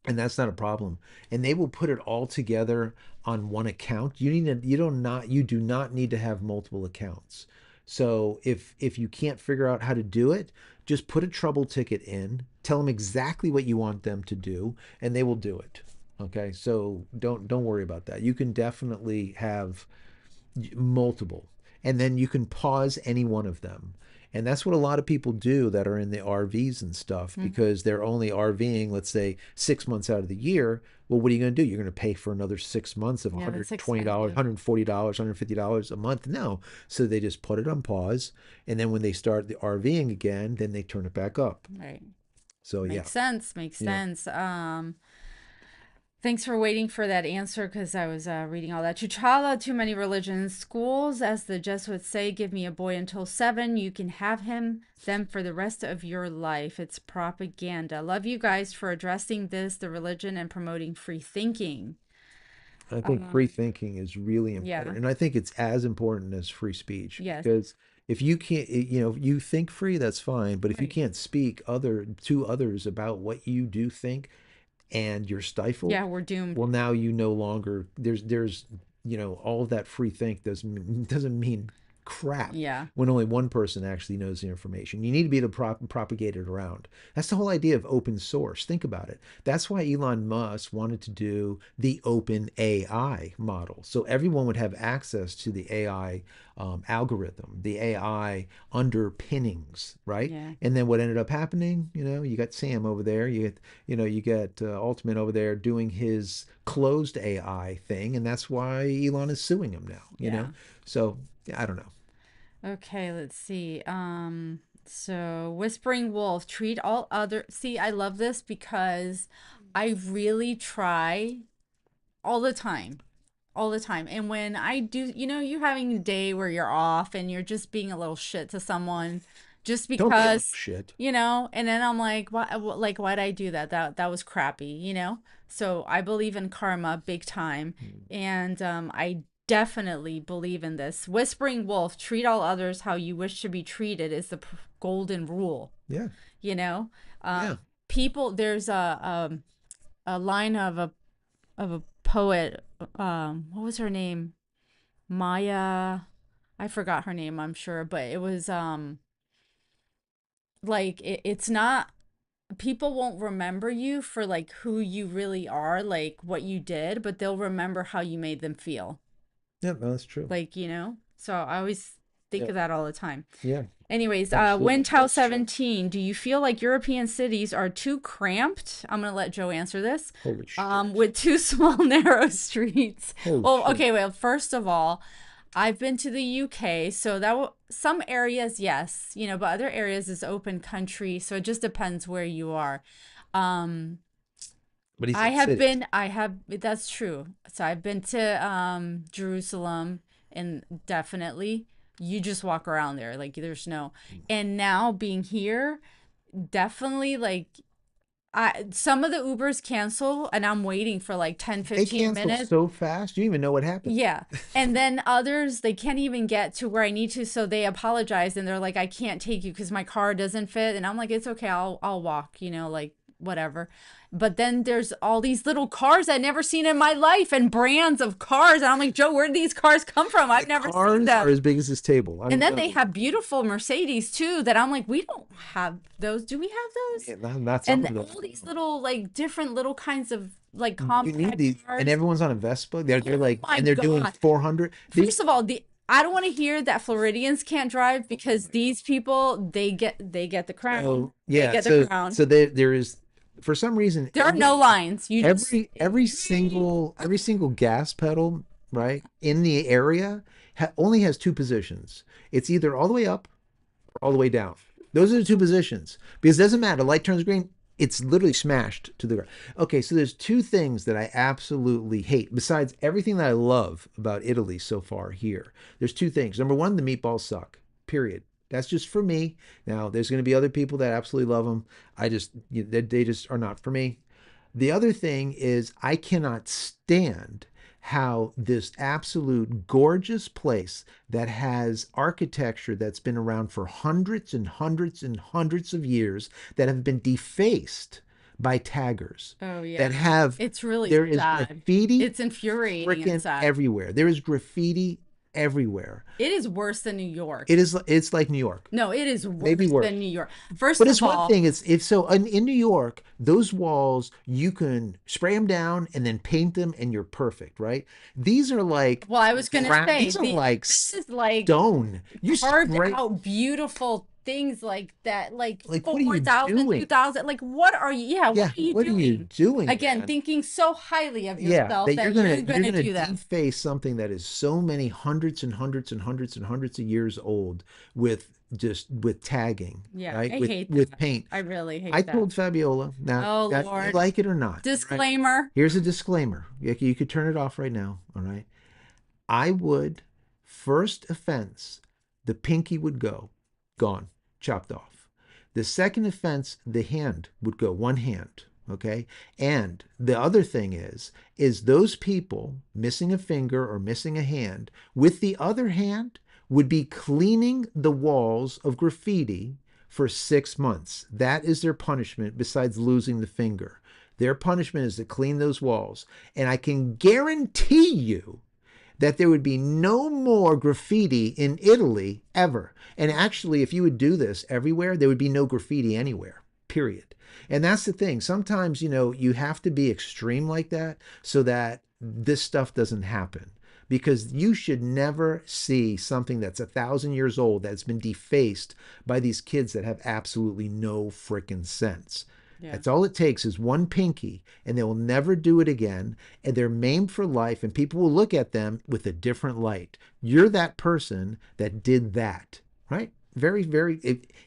and that's not a problem. And they will put it all together on one account. You do not need to have multiple accounts. So if you can't figure out how to do it, just put a trouble ticket in, tell them exactly what you want them to do, and they will do it. Okay? So don't worry about that. You can definitely have multiple, and then you can pause any one of them, And that's what a lot of people do that are in the RVs and stuff Mm. because they're only RVing, let's say, 6 months out of the year. Well, what are you going to do? You're going to pay for another 6 months of Yeah, that's $120, expensive. $140, $150 a month? No. So they just put it on pause. And then when they start the RVing again, then they turn it back up. Right. So yeah, Makes sense. Makes yeah. sense. Thanks for waiting for that answer because I was reading all that. T'Challa, too many religions. Schools, as the Jesuits say, give me a boy until 7. You can have them for the rest of your life. It's propaganda. Love you guys for addressing this, the religion, and promoting free thinking. I think free Um, thinking is really yeah. important. And I think it's as important as free speech Yes. because if you can't, you think free, that's fine. But if you Right. can't speak to others about what you do think and you're Yeah, stifled, we're doomed. well, now you no longer, all of that free think doesn't mean crap Yeah. when only one person actually knows the information. You need to be able to propagate it around. That's the whole idea of open source. Think about it. That's why Elon Musk wanted to do the open AI model. So everyone would have access to the AI algorithm, the AI underpinnings, right? Yeah. And then what ended up happening, you got Sam over there, you get Altman over there doing his closed AI thing, and that's why Elon is suing him now. Yeah. So I don't know. Okay, let's see. So Whispering Wolf, treat all other. See, I love this because I really try all the time. All the time. And when I do, you're having a day where you're off and you're just being a little shit to someone just Don't be a little because, shit. and then I'm like, why'd I do that? That was crappy. So I believe in karma big time. And I definitely believe in this. Whispering Wolf, treat all others how you wish to be treated is the golden rule, Yeah, you know? yeah. People, there's a line of a poet. What was her name? Maya. I forgot her name. I'm sure, but it was like it's not. People won't remember you for like who you really are, like what you did, but they'll remember how you made them feel. Yeah, no, that's true. So I always think Yeah, of that all the time. yeah, Anyways, absolutely. Wintao 17, do you feel like European cities are too cramped? I'm going to let Joe answer this. Holy shit. With too small, narrow streets. Holy Well, shit. okay, well, first of all, I've been to the UK, so some areas, yes, but other areas is open country, so it just depends where you are. Um, But he said cities. that's true. So I've been to Jerusalem, and definitely you just walk around there like there's no. And now being here, definitely like some of the Ubers cancel and I'm waiting for like 10, They 15 cancel minutes. so fast, you don't even know what happened. Yeah. And then others, they can't even get to where I need to, so they apologize and they're like, I can't take you because my car doesn't fit. And I'm like, it's okay, I'll walk, like whatever. But then there's all these little cars I've never seen in my life and brands of cars. And I'm like, Joe, where did these cars come from? The I've never seen cars are them. as big as this table. I And then know. they have beautiful Mercedes too that I'm like, we don't have those. Do we have those? Yeah, not some And of them. all these little, like, different little kinds of like You need compact these, and cars. everyone's on a Vespa. They're Oh like, my and they're doing God. 400. First of all, the I don't want to hear that Floridians can't drive because these people they get the crown. So They yeah, get the crown. so there is, for some reason, There are no lines. You just every single gas pedal, right, in the area only has two positions. It's either all the way up or all the way down. Those are the two positions because it doesn't matter. Light turns green. It's literally smashed to the ground. Okay, so there's two things that I absolutely hate besides everything that I love about Italy so far here. There's two things. Number one, the meatballs suck. Period. That's just for me. Now, there's going to be other people that absolutely love them. They just are not for me. The other thing is, I cannot stand how this absolute gorgeous place that has architecture that's been around for hundreds and hundreds and hundreds of years that have been defaced by taggers Oh that yeah. have It's really there is sad. graffiti It's infuriating and freaking sad. everywhere. There is graffiti everywhere. It is worse than New York. It's like New York, No, it is maybe worse worse. than New York. First But of it's one all, thing. It's so in New York, those walls you can spray them down and then paint them, and you're perfect, right? These are well, I was gonna say these are like this is like stone. You carved spray. out beautiful things like that, like Like, what are you 4,000, doing? 2,000. Like, what are you, yeah, what Yeah, are you what are you doing? doing, Again, man? thinking so highly of Yeah, yourself that that you're you're going to gonna do that. deface something that is so many hundreds and hundreds and hundreds and hundreds of years old with just with tagging, Yeah, right? I hate With that. paint. I really I hate that. told Fabiola, now Oh, that you Lord. like it or not, all right? Disclaimer. Here's a disclaimer. You could turn it off right now, all right? I would, first offense, the pinky would go, gone, chopped off. The second offense, the hand would go, one hand, okay? And the other thing is those people missing a finger or missing a hand with the other hand would be cleaning the walls of graffiti for 6 months. That is their punishment besides losing the finger. Their punishment is to clean those walls. And I can guarantee you that there would be no more graffiti in Italy ever. And actually, if you would do this everywhere, there would be no graffiti anywhere, period. And that's the thing. Sometimes, you have to be extreme like that so that this stuff doesn't happen. Because you should never see something that's 1,000 years old that's been defaced by these kids that have absolutely no freaking sense. Yeah. That's all it takes is one pinky, and they will never do it again. And they're maimed for life, and people will look at them with a different light. You're that person that did that, right? Very, very,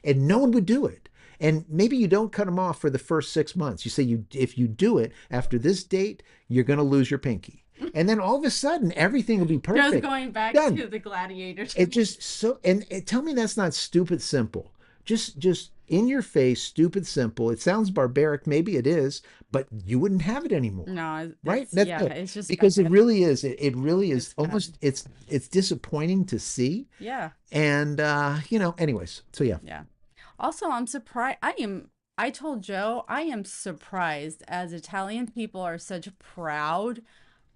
and no one would do it. And maybe you don't cut them off for the first 6 months. You say if you do it after this date, you're going to lose your pinky. And then all of a sudden, everything will be Just perfect. going back Done. to the gladiators. It just so and tell me that's not stupid simple. Just in your face, stupid simple. It sounds barbaric, maybe it is, but you wouldn't have it anymore, No, right? it's, That's yeah, good it's just because it bad. really is. It really is It's bad. almost. It's disappointing to see, Yeah. and anyways. So yeah, Yeah. Also, I'm surprised. I told Joe, I am surprised as Italian people are such proud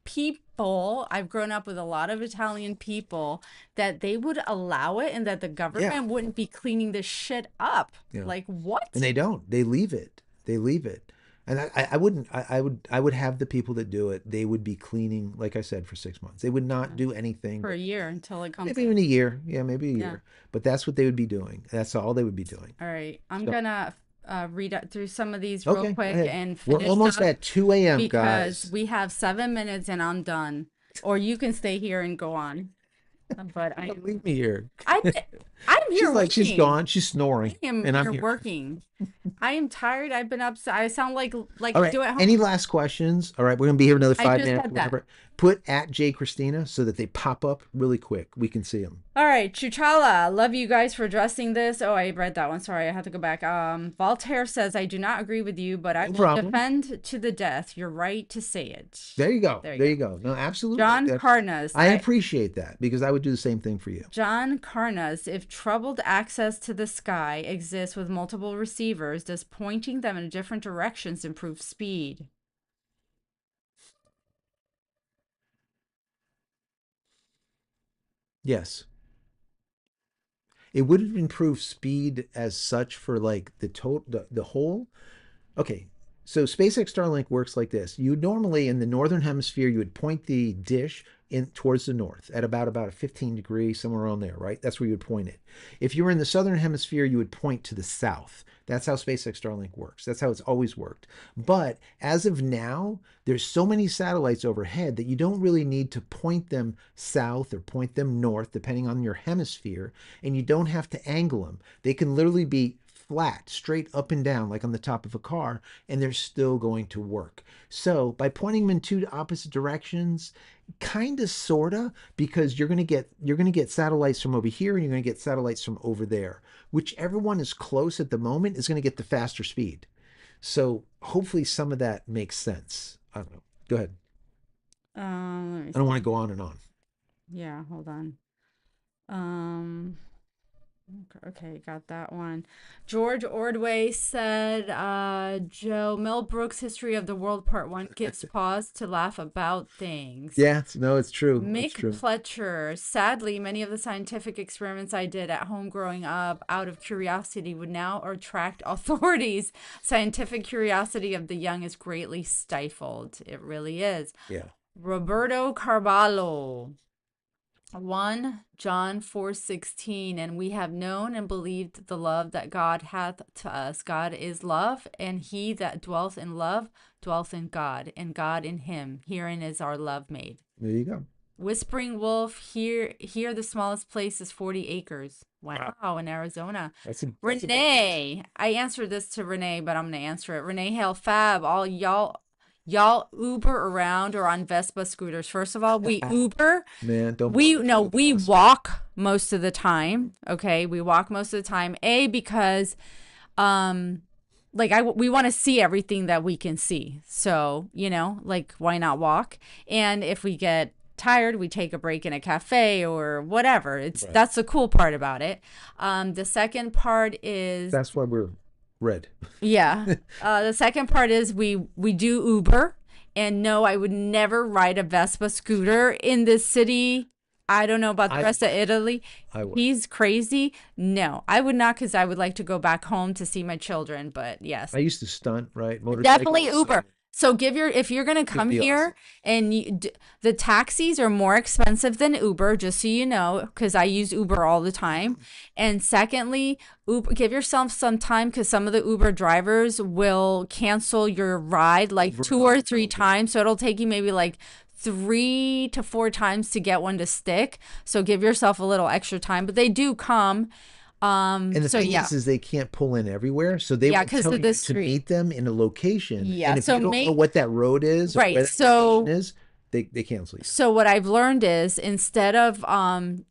people. I've grown up with a lot of Italian people that they would allow it and that the yeah, government wouldn't be cleaning this shit up. yeah. Like, And what? they don't. They leave it. They leave it. And I wouldn't. I would have the people that do it. They would be cleaning, like I said, for 6 months. They would not Yeah. do anything For but a year until it comes. maybe even a year. Yeah, maybe a Yeah. year. But that's what they would be doing. That's all they would be doing. All right. I'm So, gonna read through some of these real okay, go quick ahead. and We're finish almost up at 2 a.m., because guys. we have 7 minutes and I'm done. Or you can stay here and go on. But Leave me here. I, I'm here She's working. gone. She's I snoring, am and I'm here here. working. I am tired. I've been up. I sound like All I right. do at home. Any last questions? All right. We're going to be here another I five just minutes, said that. whatever. Put at JCristina so that they pop up really quick. We can see them. All right, Chuchala, love you guys for addressing this. Oh, I read that one. Sorry, I had to go back. Voltaire says, I do not agree with you, but I No will problem. defend to the death your right to say it. There you go. There you There go. you go. No, absolutely. John Carnas, I appreciate that because I would do the same thing for you. John Carnas, if troubled access to the sky exists with multiple receivers, does pointing them in different directions improve speed? Yes. It wouldn't improve speed as such for like the whole. Okay, so SpaceX Starlink works like this. You normally in the northern hemisphere you would point the dish in towards the north at about a 15 degree somewhere around there, right? That's where you would point it. If you were in the southern hemisphere, you would point to the south. That's how SpaceX Starlink works. That's how it's always worked. But as of now, there's so many satellites overhead that you don't really need to point them south or point them north, depending on your hemisphere, and you don't have to angle them. They can literally be flat, straight up and down, like on the top of a car, and they're still going to work. So by pointing them in two opposite directions, kind of sorta, because you're gonna get satellites from over here and you're gonna get satellites from over there. Whichever one is close at the moment is gonna get the faster speed. So hopefully some of that makes sense. I don't know. Go ahead. Let me I don't want to see. go on and on. Yeah, hold on. Um, Okay, got that one. George Ordway said, Joe, Mel Brooks' History of the World Part 1 gives pause to laugh about things. Yeah, no, it's true. It's Mick true. Pletcher, sadly, many of the scientific experiments I did at home growing up out of curiosity would now attract authorities. Scientific curiosity of the young is greatly stifled. It really is. Yeah. Roberto Carvalho. 1 John 4:16, and we have known and believed the love that God hath to us. God is love, and he that dwelleth in love dwelleth in God, and God in him. Herein is our love made. There you go. Whispering Wolf, here the smallest place is 40 acres. Wow. Wow, in Arizona. That's a Renee, I answered this to Renee, but I'm gonna answer it. Renee Hale Fab, all y'all Uber around or on Vespa scooters. First of all, we Uber. man. Don't We bother me no, with we this. walk most of the time. Okay, we walk most of the time. Because um like we want to see everything that we can see. So, like why not walk? And if we get tired, we take a break in a cafe or whatever. Right. That's the cool part about it. The second part is That's why we're red. yeah. The second part is we do Uber, and no, I would never ride a Vespa scooter in this city. I don't know about the I rest of would. Italy. I would. He's crazy. No, I would not, because I would like to go back home to see my children. But I yes, used to stunt, right? definitely Motorcycles. Uber. So So if you're gonna it'd come be awesome. here, and the taxis are more expensive than Uber, just so you know, because I use Uber all the time. And secondly, Uber, give yourself some time, because some of the Uber drivers will cancel your ride like two or three times. So it'll take you maybe like 3 to 4 times to get one to stick. So give yourself a little extra time, but they do come. And the So thing yeah, is they can't pull in everywhere, so they yeah, will because tell of you this to street. meet them in a location. Yeah. And if So you don't know make what that road is or right. where that location So is, they cancel you. So what I've learned is, instead of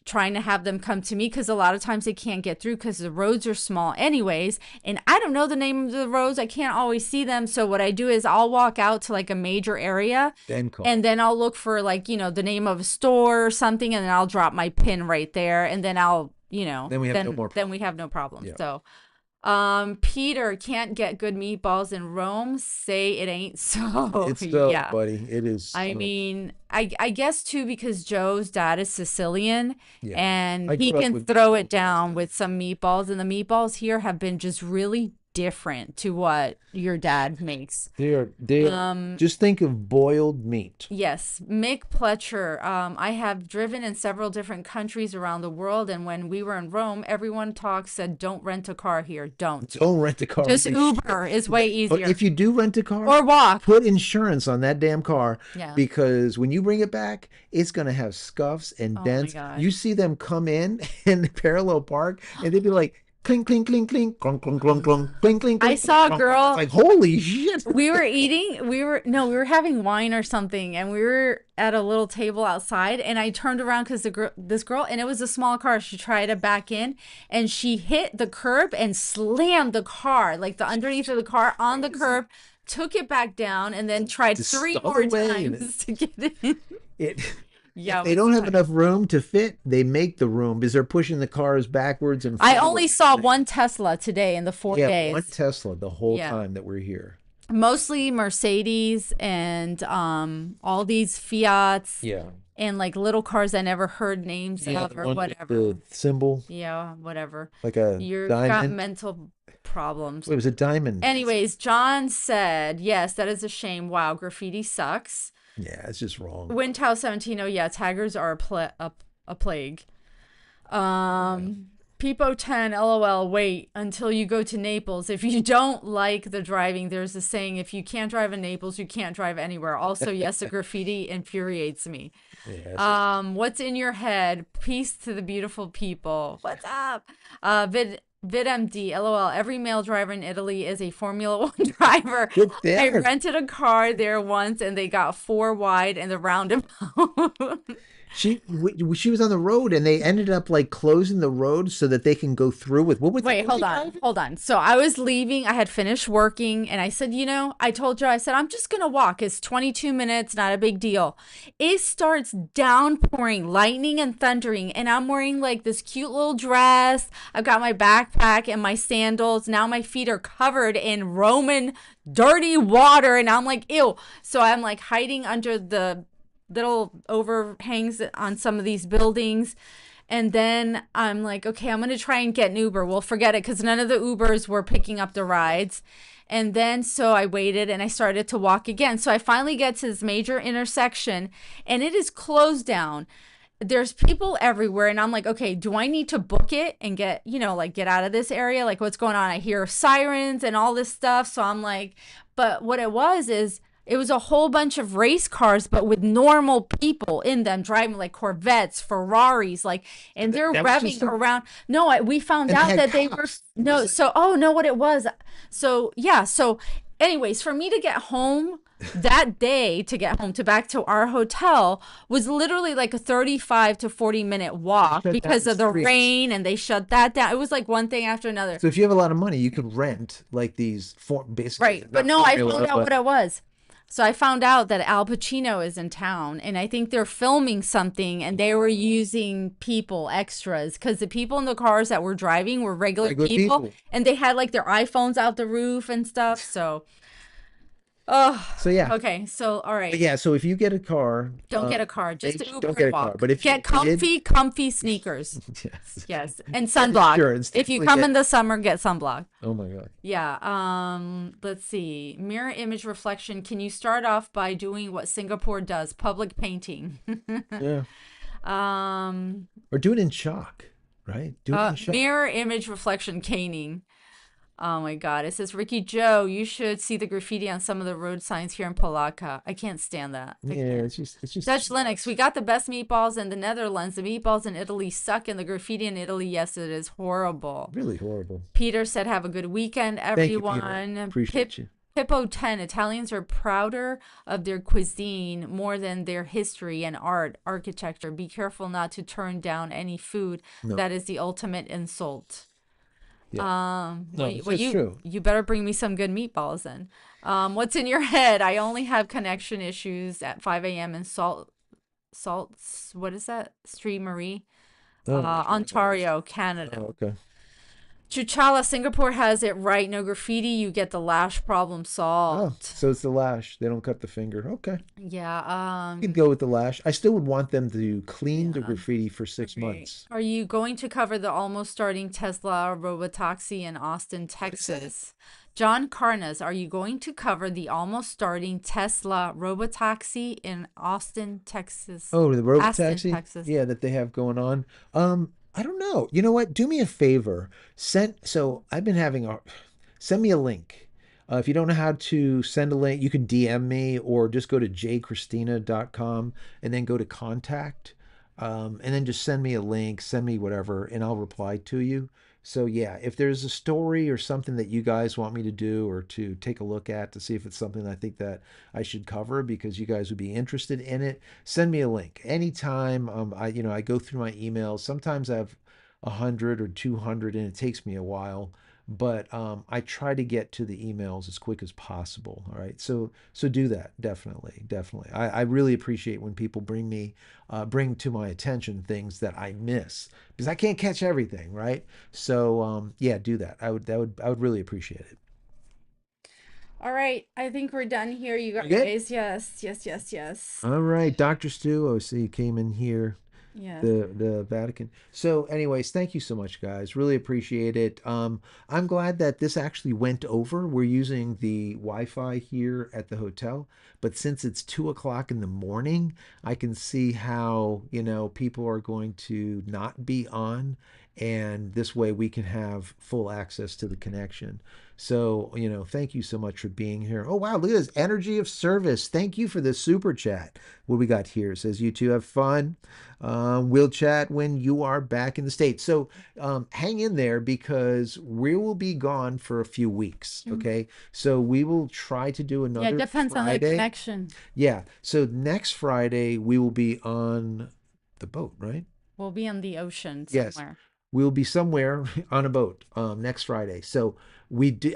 trying to have them come to me, because a lot of times they can't get through because the roads are small anyways, and I don't know the name of the roads, I can't always see them. So what I do is I'll walk out to like a major area, Then call. and then I'll look for like, the name of a store or something, and then I'll drop my pin right there, and then I'll, Then we have no more then we problem. have no problem. Yeah. So Peter, can't get good meatballs in Rome, say it ain't so. It's so, Yeah. buddy. It is I so. mean, I guess too, because Joe's dad is Sicilian, Yeah. and I he grew up can with throw it meatballs all the down time. with some meatballs, and the meatballs here have been just really different to what your dad makes. They are Um, just think of boiled meat. yes, Mick Pletcher. I have driven in several different countries around the world, and when we were in Rome, everyone said, "Don't rent a car here. Don't. Don't rent a car. Just Uber is way But easier, if you do rent a car, or walk." put insurance on that damn car Yeah. because when you bring it back, it's going to have scuffs and Oh my dents. God. You see them come in and parallel park and they'd be like, clink, clink, clink, clink, clunk, clunk, clunk, clunk, clink, clink, I clink, saw a clunk. It's girl. like, holy shit. We were eating, we were having wine or something, and we were at a little table outside, and I turned around because this girl, and it was a small car, she tried to back in, and she hit the curb and slammed the car, like the underneath of the car on the curb, took it back down, and then tried Just three the more other way. times to get in. It, Yeah, if it they was don't have funny. enough room to fit, they make the room because they're pushing the cars backwards and I forward. only saw one Tesla today in the four Yeah, one days. Tesla the whole Yeah. time that we're here. Mostly Mercedes, and all these Fiats, Yeah. and like little cars I never heard names Yeah, of the or one with whatever. the symbol, Yeah, whatever. like a You've got diamond. mental problems. Wait, it was a diamond. Anyways, John said, yes, that is a shame. Wow, graffiti sucks. Yeah, it's just wrong. Windtow 17, oh yeah, taggers are a plague. Yeah. Peepo 10, lol, wait until you go to Naples. If you don't like the driving, there's a saying, if you can't drive in Naples, you can't drive anywhere. Also, yes, the graffiti infuriates me. What's in your head? Peace to the beautiful people. What's up? VidMD, lol. Every male driver in Italy is a Formula One driver. Good I there. rented a car there once, and they got four wide in the roundabout. She was on the road and they ended up like closing the road so that they can go through with what was Wait, what was hold he on, driving? hold on. So I was leaving. I had finished working, and I said, I told Joe, I said, I'm just gonna walk. It's 22 minutes, not a big deal. It starts downpouring, lightning and thundering, and I'm wearing like this cute little dress. I've got my backpack and my sandals. Now my feet are covered in Roman dirty water, and I'm like, ew. So I'm like hiding under the little overhangs on some of these buildings. And then I'm like, okay, I'm going to try and get an Uber. Well, forget it, because none of the Ubers were picking up the rides. And then so I waited and I started to walk again. So I finally get to this major intersection, and it is closed down. there's people everywhere, and I'm like, okay, do I need to book it and get, like get out of this area? Like, what's going on? I hear sirens and all this stuff. So I'm like, but what it was is it was a whole bunch of race cars, but with normal people in them driving like Corvettes, Ferraris, like, and they're That was just revving a, around. No, we found and they out had that they were, cops. no. So, oh, no, what it was. So, yeah. So, anyways, for me to get home that day, to get home to back to our hotel, was literally like a 35 to 40-minute They walk shut down because the of the streets. rain, and they shut that down. It was like one thing after another. So if you have a lot of money, you could rent like these basically Right. But not no, I found formula, out but what it was. So I found out that Al Pacino is in town, and I think they're filming something, and they were using people extras because the people in the cars that were driving were regular regular people, people. and they had like their iPhones out the roof and stuff. So, oh, So yeah, okay. So, all but right. yeah. So if you get a car, Don't get a car, just make to Uber don't get and a car. walk. But if Get you did, comfy sneakers. yes, Yes, and and sunblock. insurance, If you definitely come get. in the summer, get sunblock. Oh my god. Yeah. Let's see. Mirror image reflection. Can you start off by doing what Singapore does? Public painting. Yeah. um. Or do it in chalk, right? Do it in chalk. Mirror image reflection caning. Oh my God. It says, Ricky Joe, you should see the graffiti on some of the road signs here in Polaka. I can't stand that. I Yeah, can't. it's just Dutch too Linux, we much. got the best meatballs in the Netherlands. The meatballs in Italy suck, and the graffiti in Italy, yes, it is horrible. Really horrible. Peter said, have a good weekend, Thank you, Peter. everyone. Appreciate you. Hippo 10, Italians are prouder of their cuisine more than their history and art, architecture. Be careful not to turn down any food. No, That is the ultimate insult. yeah, no, Well, it's true. you better bring me some good meatballs then. What's in your head? I only have connection issues at 5 a.m. in Salts. What is that? Street Marie, Oh, I'm not sure what that is. Ontario, Canada. Oh, okay. Chuchala, Singapore has it right. No graffiti, you get the lash problem Oh, solved. so it's the lash. They don't cut the finger. Okay. Yeah, You could go with the lash. I still would want them to clean the yeah. graffiti for six Great. months. Are you going to cover the almost starting Tesla robotaxi in Austin, What is that? Texas? John Carnas, are you going to cover the almost starting Tesla robotaxi in Austin, Texas? Oh, the Aston, robotaxi? Texas. Yeah, that they have going on. I don't know. You know what? Do me a favor. I've been having send me a link. If you don't know how to send a link, you can DM me or just go to JCristina.com and then go to contact. And then just send me a link, send me whatever, and I'll reply to you. So yeah, if there's a story or something that you guys want me to do or to take a look at to see if it's something I think that I should cover because you guys would be interested in it, send me a link anytime. I go through my emails. Sometimes I have 100 or 200, and it takes me a while. But I try to get to the emails as quick as possible. All right, so do that definitely, definitely. I really appreciate when people bring to my attention things that I miss because I can't catch everything, right? So yeah, do that. I would really appreciate it. All right, I think we're done here, you You good? guys. Yes, yes, yes, yes. All right, Dr. Stu. Oh, see, you came in here. Yes. The Vatican. So, anyways, thank you so much, guys. Really appreciate it. I'm glad that this actually went over. We're using the Wi-Fi here at the hotel, but since it's 2 o'clock in the morning, I can see how, people are going to not be on, and this way we can have full access to the connection. So, thank you so much for being here. Oh, wow, look at this energy of service. Thank you for the super chat. What we got here says, you two have fun. We'll chat when you are back in the States. So hang in there because we will be gone for a few weeks. Mm. Okay. So we will try to do Yeah, it another depends on the Friday. connection. Yeah. So next Friday, we will be on the boat, right? We'll be on the ocean Yes. somewhere. We'll be somewhere on a boat next Friday. So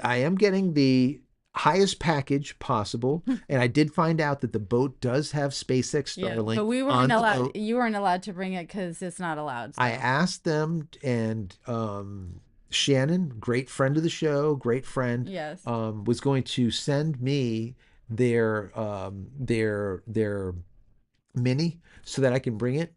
I am getting the highest package possible, and I did find out that the boat does have SpaceX Yeah, Starlink but we weren't on the allowed. boat. You weren't allowed to bring it because it's not allowed. I So asked them, and Shannon, great friend of the show, great friend, yes. was going to send me their mini so that I can bring it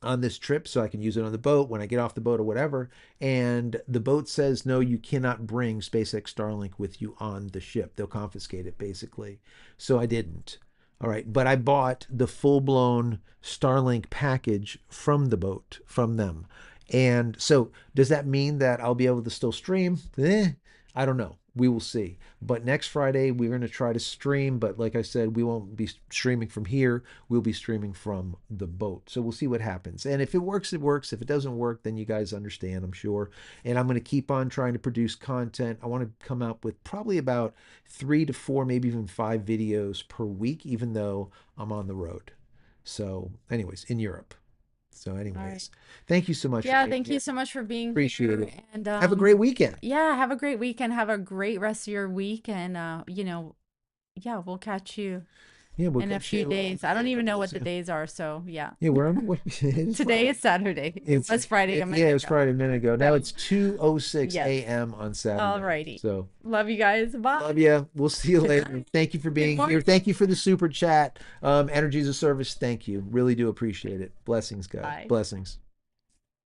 on this trip so I can use it on the boat when I get off the boat or whatever. And the boat says, no, you cannot bring SpaceX Starlink with you on the ship. They'll confiscate it basically. So I didn't. All right, but I bought the full blown Starlink package from the boat, from them. And so, does that mean that I'll be able to still stream? I don't know. We will see. But next Friday, we're going to try to stream. But like I said, we won't be streaming from here. We'll be streaming from the boat. So we'll see what happens. And if it works, it works. If it doesn't work, then you guys understand, I'm sure. And I'm going to keep on trying to produce content. I want to come out with probably about 3 to 4, maybe even 5 videos per week, even though I'm on the road. So, anyways, in Europe. So, All right. anyways, thank you so much for Yeah, being thank you here. so much for being Appreciate here. it. And Have a great weekend. yeah, have a great weekend. Have a great rest of your week. And yeah, we'll catch you Yeah, we'll in a catch few you. days. I don't even know what the days are, so yeah. Yeah, we're on. It is Today Friday. is Saturday. It It's was Friday a yeah, minute it was ago. Friday a minute ago. Now So, it's 2:06 yes. a.m. on Saturday. Alrighty. So Love you guys. Bye. love you. We'll see you Good later. night. Thank you for Good being here. morning. Thank you for the super chat. Energy as a service. Thank you. Really do appreciate it. Blessings, God. Bye. Blessings.